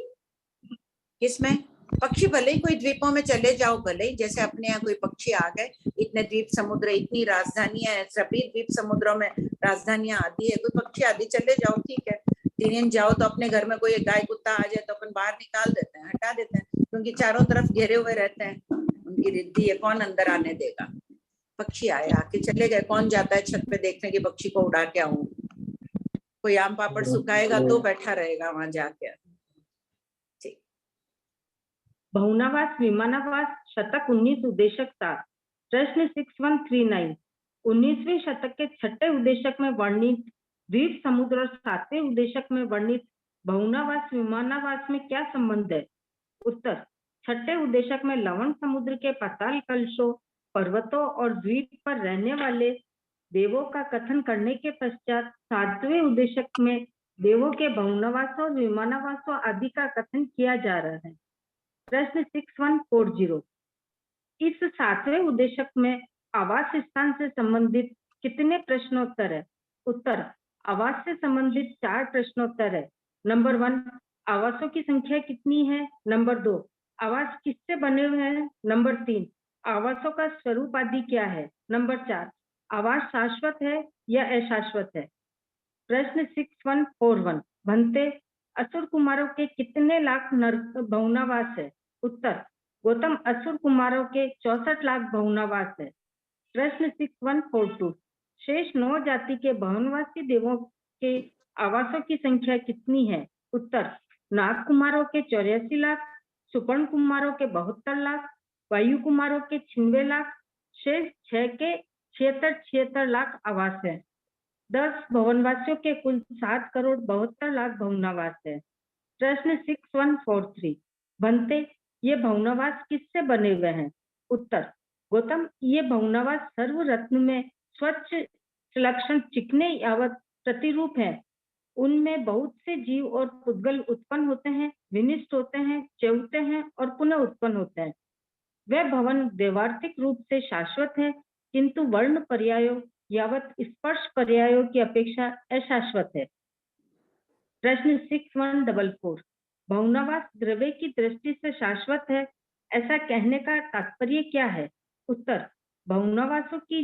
किसमें? पक्षी भले ही कोई द्वीपों में चले जाओ, भले ही जैसे अपने यहाँ कोई पक्षी आ गए, इतने द्वीप समुद्र, इतनी राजधानियां है, सभी द्वीप समुद्रों में राजधानियां आदि है, कोई पक्षी आदि चले जाओ, ठीक है। तिर्यन जाओ तो अपने घर में कोई गाय कुत्ता आ जाए तो अपन बाहर निकाल देते हैं, हटा देते हैं, क्योंकि चारों तरफ घेरे हुए रहते हैं, उनकी रिद्धि है, कौन अंदर आने देगा। पक्षी आए, आके चले गए, कौन जाता है छत पे देखने की पक्षी को उड़ा के आऊं? कोई आम पापड़ सुखाएगा तो बैठा रहेगा वहां जाके। बहुनावास विमानावास शतक 19 उद्देशक 7। प्रश्न 6139 19वें शतक के 6ठे उद्देशक में वर्णित द्वीप समुद्र और 7वें उद्देशक में वर्णित बहुनावास विमानावास में क्या संबंध है? उत्तर, 6ठे उद्देशक में लवण समुद्र के पाताल कलशों, पर्वतों और द्वीप पर रहने वाले देवों का कथन करने के पश्चात 7वें उद्देशक में देवों के बहुनावासों विमानावासों आदि का कथन किया जा रहा है। प्रश्न 6140 इस 7वें उद्देशक में आवास स्थान से संबंधित कितने प्रश्नोत्तर है? उत्तर, आवास से संबंधित 4 प्रश्नोत्तर है। नंबर 1, आवासों की संख्या कितनी है? नंबर 2, आवास किससे बने हुए हैं? नंबर 3, आवासों का स्वरूप आदि क्या है? नंबर 4, आवास शाश्वत है यह अशाश्वत है। प्रश्न 6141 भंते असुर कुमारों के कितने लाख भवनावास है? उत्तर गौतम असुर कुमारों के 64 लाख भवनावास है। प्रश्न 6142 शेष 9 जाति के भवनवासी देवों के आवासों की संख्या कितनी है? उत्तर नाग कुमारों के 84 लाख, सुपर्ण कुमारों के 72 लाख, वायु कुमारों के 96 लाख, शेष 6 के 76 लाख आवास है। 10 भवनवासियों के कुल 7 करोड़ 72 लाख भवनावास है। प्रश्न 6143 भंते ये भवनावास किससे बने हुए हैं? उत्तर गौतम ये भवनावास सर्व रत्न में स्वच्छ लक्षण चिकने यावत प्रतिरूप है। उनमें बहुत से जीव और पुद्गल उत्पन्न होते हैं, विनिष्ट होते हैं, चौते हैं और पुनः उत्पन्न होते हैं। वह भवन व्यवहारिक रूप से शाश्वत है, किंतु वर्ण पर्यायों यावत स्पर्श पर्यायों की अपेक्षा अशाश्वत है। प्रश्न 6144 भवनावास द्रव्य की दृष्टि से शाश्वत है, ऐसा कहने का तात्पर्य क्या है? उत्तर भवनावासों की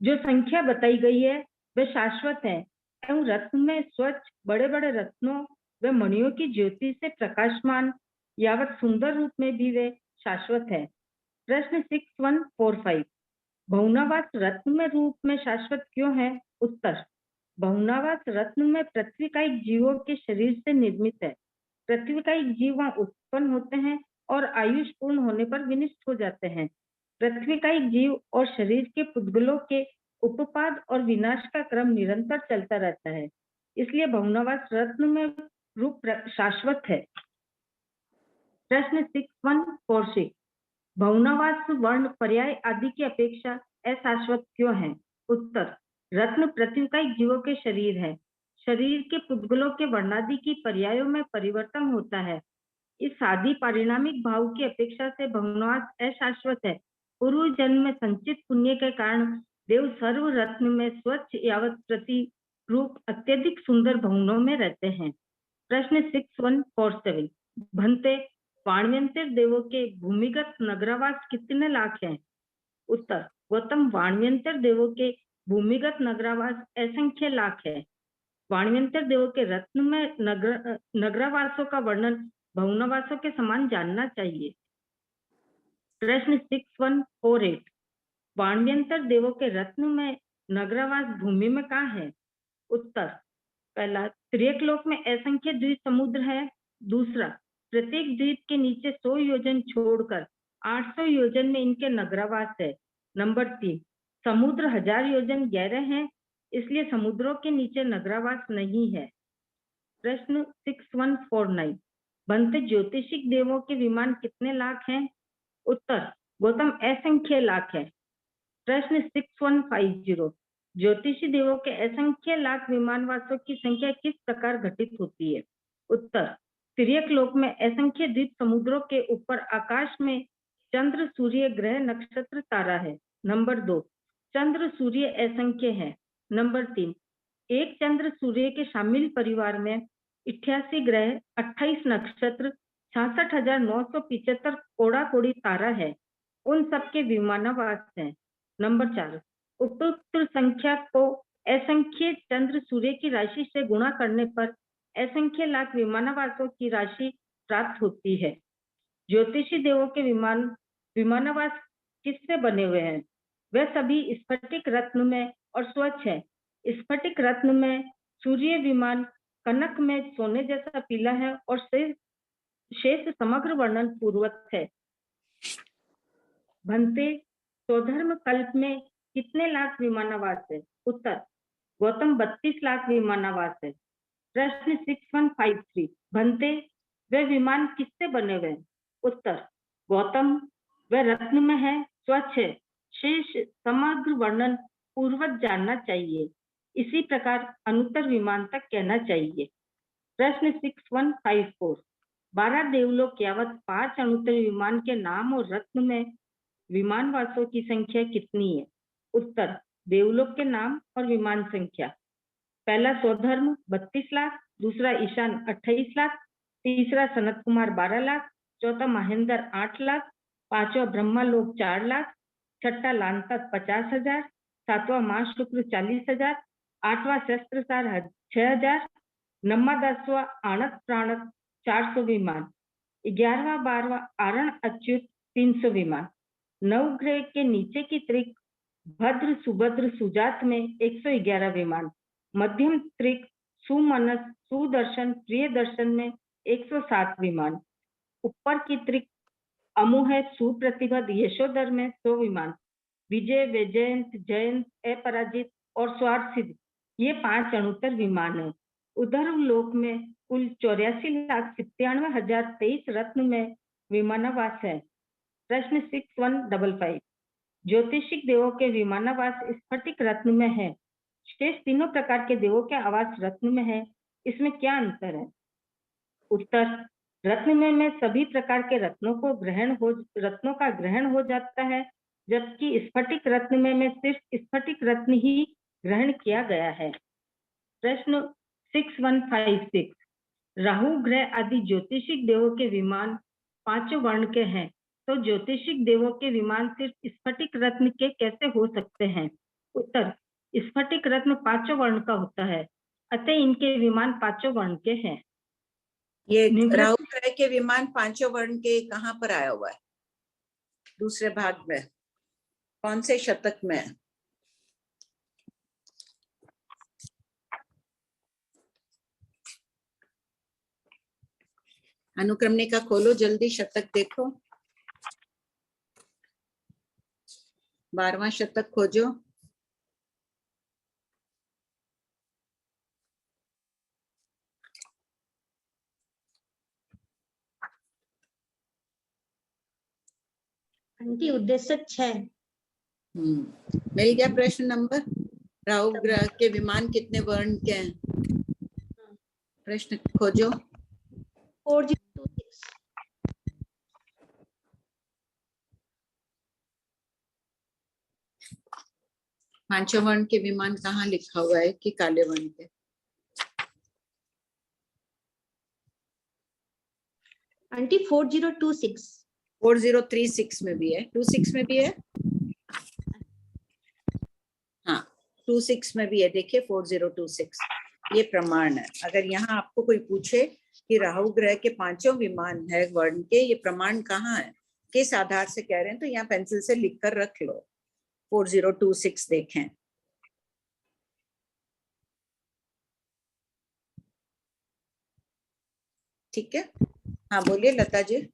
जो संख्या बताई गई है वह शाश्वत है एवं रत्न में स्वच्छ बड़े बड़े रत्नों व मणियों की ज्योति से प्रकाशमान यावत सुंदर रूप में भी वे शाश्वत है। प्रश्न 6145 भवनावास रत्न में रूप में शाश्वत क्यों है? उत्तर भवनावास रत्न में पृथ्वी का एक जीवों के शरीर से निर्मित है। पृथ्वी का एक जीव वहां उत्पन्न होते हैं और आयुष पूर्ण होने पर विनिष्ट हो जाते हैं। पृथ्वी का एक जीव और शरीर के पुद्गलों के उपपाद और विनाश का क्रम निरंतर चलता रहता है, इसलिए भवनावास रत्न में रूप शाश्वत है। प्रश्न 6146 भवनावास वर्ण पर्याय आदि की अपेक्षा अशाश्वत क्यों है? उत्तर रत्न पृथ्वी का एक जीवों के शरीर है। शरीर के पुद्गलों के वर्णादि की पर्यायों में परिवर्तन होता है। इस आदि पारिणामिक भाव की अपेक्षा से भवनावास अशाश्वत है। पूर्व जन्म में संचित पुण्य के कारण देव सर्व रत्न में स्वच्छ यावत प्रति रूप अत्यधिक सुंदर भवनों में रहते हैं। प्रश्न 6147 भंते वाणव्यंतर देवों के भूमिगत नगरावास कितने लाख हैं? उत्तर गौतम वाणव्यंतर देवों के भूमिगत नगरावास असंख्य लाख है। वाणव्यंतर देवों के रत्न में नगरावासों का वर्णन भवनावासों के समान जानना चाहिए। प्रश्न 6148 वाणव्यंतर देवों के रत्न में नगरावास भूमि में कहाँ है? उत्तर पहला त्रियकलोक में असंख्य द्वीप समुद्र है। दूसरा प्रत्येक द्वीप के नीचे 100 योजन छोड़कर 800 योजन में इनके नगरावास है। नंबर 3 समुद्र 1000 योजन गहरे हैं, इसलिए समुद्रों के नीचे नगरावास नहीं है। प्रश्न 6149 भंते ज्योतिषिक देवों के विमान कितने लाख हैं? उत्तर गौतम असंख्य लाख है। प्रश्न 6150 ज्योतिषी देवों के असंख्य लाख विमानवासों की संख्या किस प्रकार घटित होती है? उत्तर तिर्यक लोक में असंख्य द्वीप समुद्रों के ऊपर आकाश में चंद्र सूर्य ग्रह नक्षत्र तारा है। नंबर 2 चंद्र सूर्य असंख्य है। नंबर 3 एक चंद्र सूर्य के शामिल परिवार में 88 ग्रह 28 नक्षत्र 66,975 कोड़ा कोड़ी तारा है, उन सबके विमानावास हैं। नंबर 4 उपरोक्त संख्या को असंख्य चंद्र सूर्य की राशि से गुणा करने पर असंख्य लाख विमानावासों की राशि प्राप्त होती है। ज्योतिषी देवों के विमानावास किससे बने हुए हैं? वे सभी स्फटिक रत्न में और स्वच्छ है। स्फटिक रत्न में सूर्य विमान कनक में सोने जैसा पीला है और शेष समग्र वर्णन पूर्वक है। भंते स्वधर्म कल्प में कितने लाख विमानावास है? उत्तर गौतम 32 लाख विमानावास है। प्रश्न 6153 भंते वे विमान किससे बने हुए हैं? उत्तर गौतम वे रत्न में है, स्वच्छ है, शेष समग्र वर्णन पूर्वक जानना चाहिए। इसी प्रकार अनुत्तर विमान तक कहना चाहिए। प्रश्न 6154 12 देवलोक यावत 5 अनुत्तर विमान के नाम और रत्न में विमानवासों की संख्या कितनी है? उत्तर देवलोक के नाम और विमान संख्या। पहला स्वधर्म 32 लाख, दूसरा ईशान 28 लाख, तीसरा सनत कुमार 12 लाख, चौथा महेंद्र 8 लाख, पांचवा ब्रह्मालोक 4 लाख, छठा लांतक 50,000, सातवां मां शुक्र 40,000, 8वां शस्त्र सार 6000, 9वां 10वां आणत प्राणत 400 विमान, 11वां 12वां आरण अच्युत 300 विमान, नवग्रह के नीचे की त्रिक भद्र सुभद्र सुजात में 111 विमान, मध्यम त्रिक सुमनस सुदर्शन प्रियदर्शन में 107 विमान, ऊपर की त्रिक अमोह सुप्रतिभद यशोधर में 100 विमान, विजय वैजयंत जयंत अपराजित और स्वारसिद्ध ये 5 अणुत्तर विमान है। उधर लोक में कुल 84,97,023 रत्न में विमानावास है। प्रश्न 6155 ज्योतिषिक देवों के विमानावास स्फटिक रत्न में है, शेष तीनों प्रकार के देवों के आवास रत्न में है, इसमें क्या अंतर है? उत्तर, रत्न में सभी प्रकार के रत्नों का ग्रहण हो जाता है, जबकि स्फटिक रत्न में सिर्फ स्फटिक रत्न ही ग्रहण किया गया है। प्रश्न 6156 राहु ग्रह आदि ज्योतिषिक देवों के विमान 5 वर्ण के हैं, तो ज्योतिषिक देवों के विमान सिर्फ स्फटिक रत्न के कैसे हो सकते हैं? उत्तर, स्फटिक रत्न 5 वर्ण का होता है, अतः इनके विमान 5 वर्ण के हैं। ये राहु ग्रह के विमान 5 वर्ण के कहाँ पर आया हुआ है? दूसरे भाग में कौन से शतक में? अनुक्रमणिका खोलो, जल्दी शतक देखो, 12वां शतक खोजो। आंटी उद्देश्य 6। मिल गया प्रश्न नंबर। राहु ग्रह के विमान कितने वर्ण के हैं? प्रश्न खोजो। 4026। पांचों वर्ण के विमान कहाँ लिखा हुआ है कि काले वर्ण के? आंटी 4026। 4036 में भी है, 26 में भी है। हाँ 26 में भी है, देखिए 4026 ये प्रमाण है। अगर यहाँ आपको कोई पूछे कि राहु ग्रह के 5 विमान है वर्ण के, ये प्रमाण कहाँ है, किस आधार से कह रहे हैं, तो यहाँ पेंसिल से लिख कर रख लो 4026 देखें। ठीक है, हाँ बोलिए लता जी।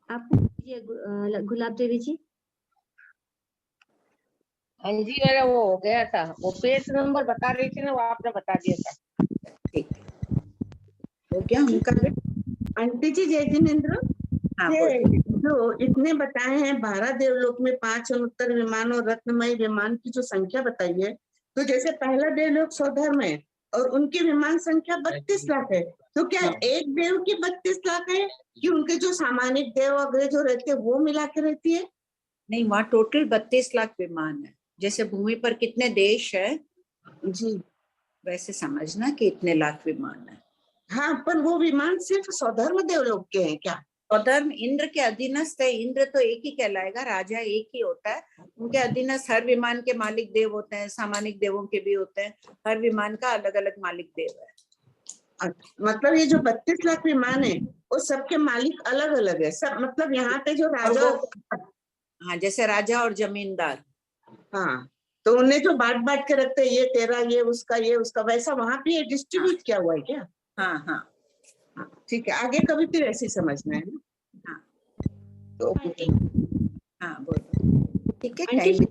आप गुलाब देवी जी। हाँ जी, मेरा वो हो गया था, वो पेज नंबर बता रही थी ना, वो आपने बता दिया था। ठीक हो गया उनका भी। आंटी जी जय जिनेन्द्र, जो इतने बताए हैं 12 देवलोक में 5 अणुत्तर विमान और रत्नमय विमान की जो संख्या बताई है, तो जैसे पहला देवलोक सौधर्म है और उनकी विमान संख्या 32 लाख है, तो क्या एक देव की 32 लाख है कि उनके जो सामानिक देव अग्रह जो रहते हैं वो मिला के रहती है? नहीं, वहाँ टोटल 32 लाख विमान है। जैसे भूमि पर कितने देश है जी, वैसे समझना कि इतने लाख विमान है। हाँ, पर वो विमान सिर्फ सौधर्म देवलोक के हैं क्या? सौधर्म इंद्र के अधीनस्थ है। इंद्र तो एक ही कहलाएगा, राजा एक ही होता है। उनके अधीनस्थ हर विमान के मालिक देव होते हैं, सामानिक देवों के भी होते हैं। हर विमान का अलग अलग मालिक देव है। मतलब ये जो 32 लाख विमान है वो सबके मालिक अलग अलग है सब, मतलब यहाँ पे जो राजा, हाँ जैसे राजा और जमींदार, हाँ, तो उन्हें जो बांट बांट के रखते हैं, ये तेरा, ये उसका, वैसा वहां पे ये डिस्ट्रीब्यूट किया हुआ है क्या? हाँ हाँ ठीक है, आगे कभी फिर ऐसे ही समझना है ना। हाँ तो हाँ बोलो। ठीक है, टाइम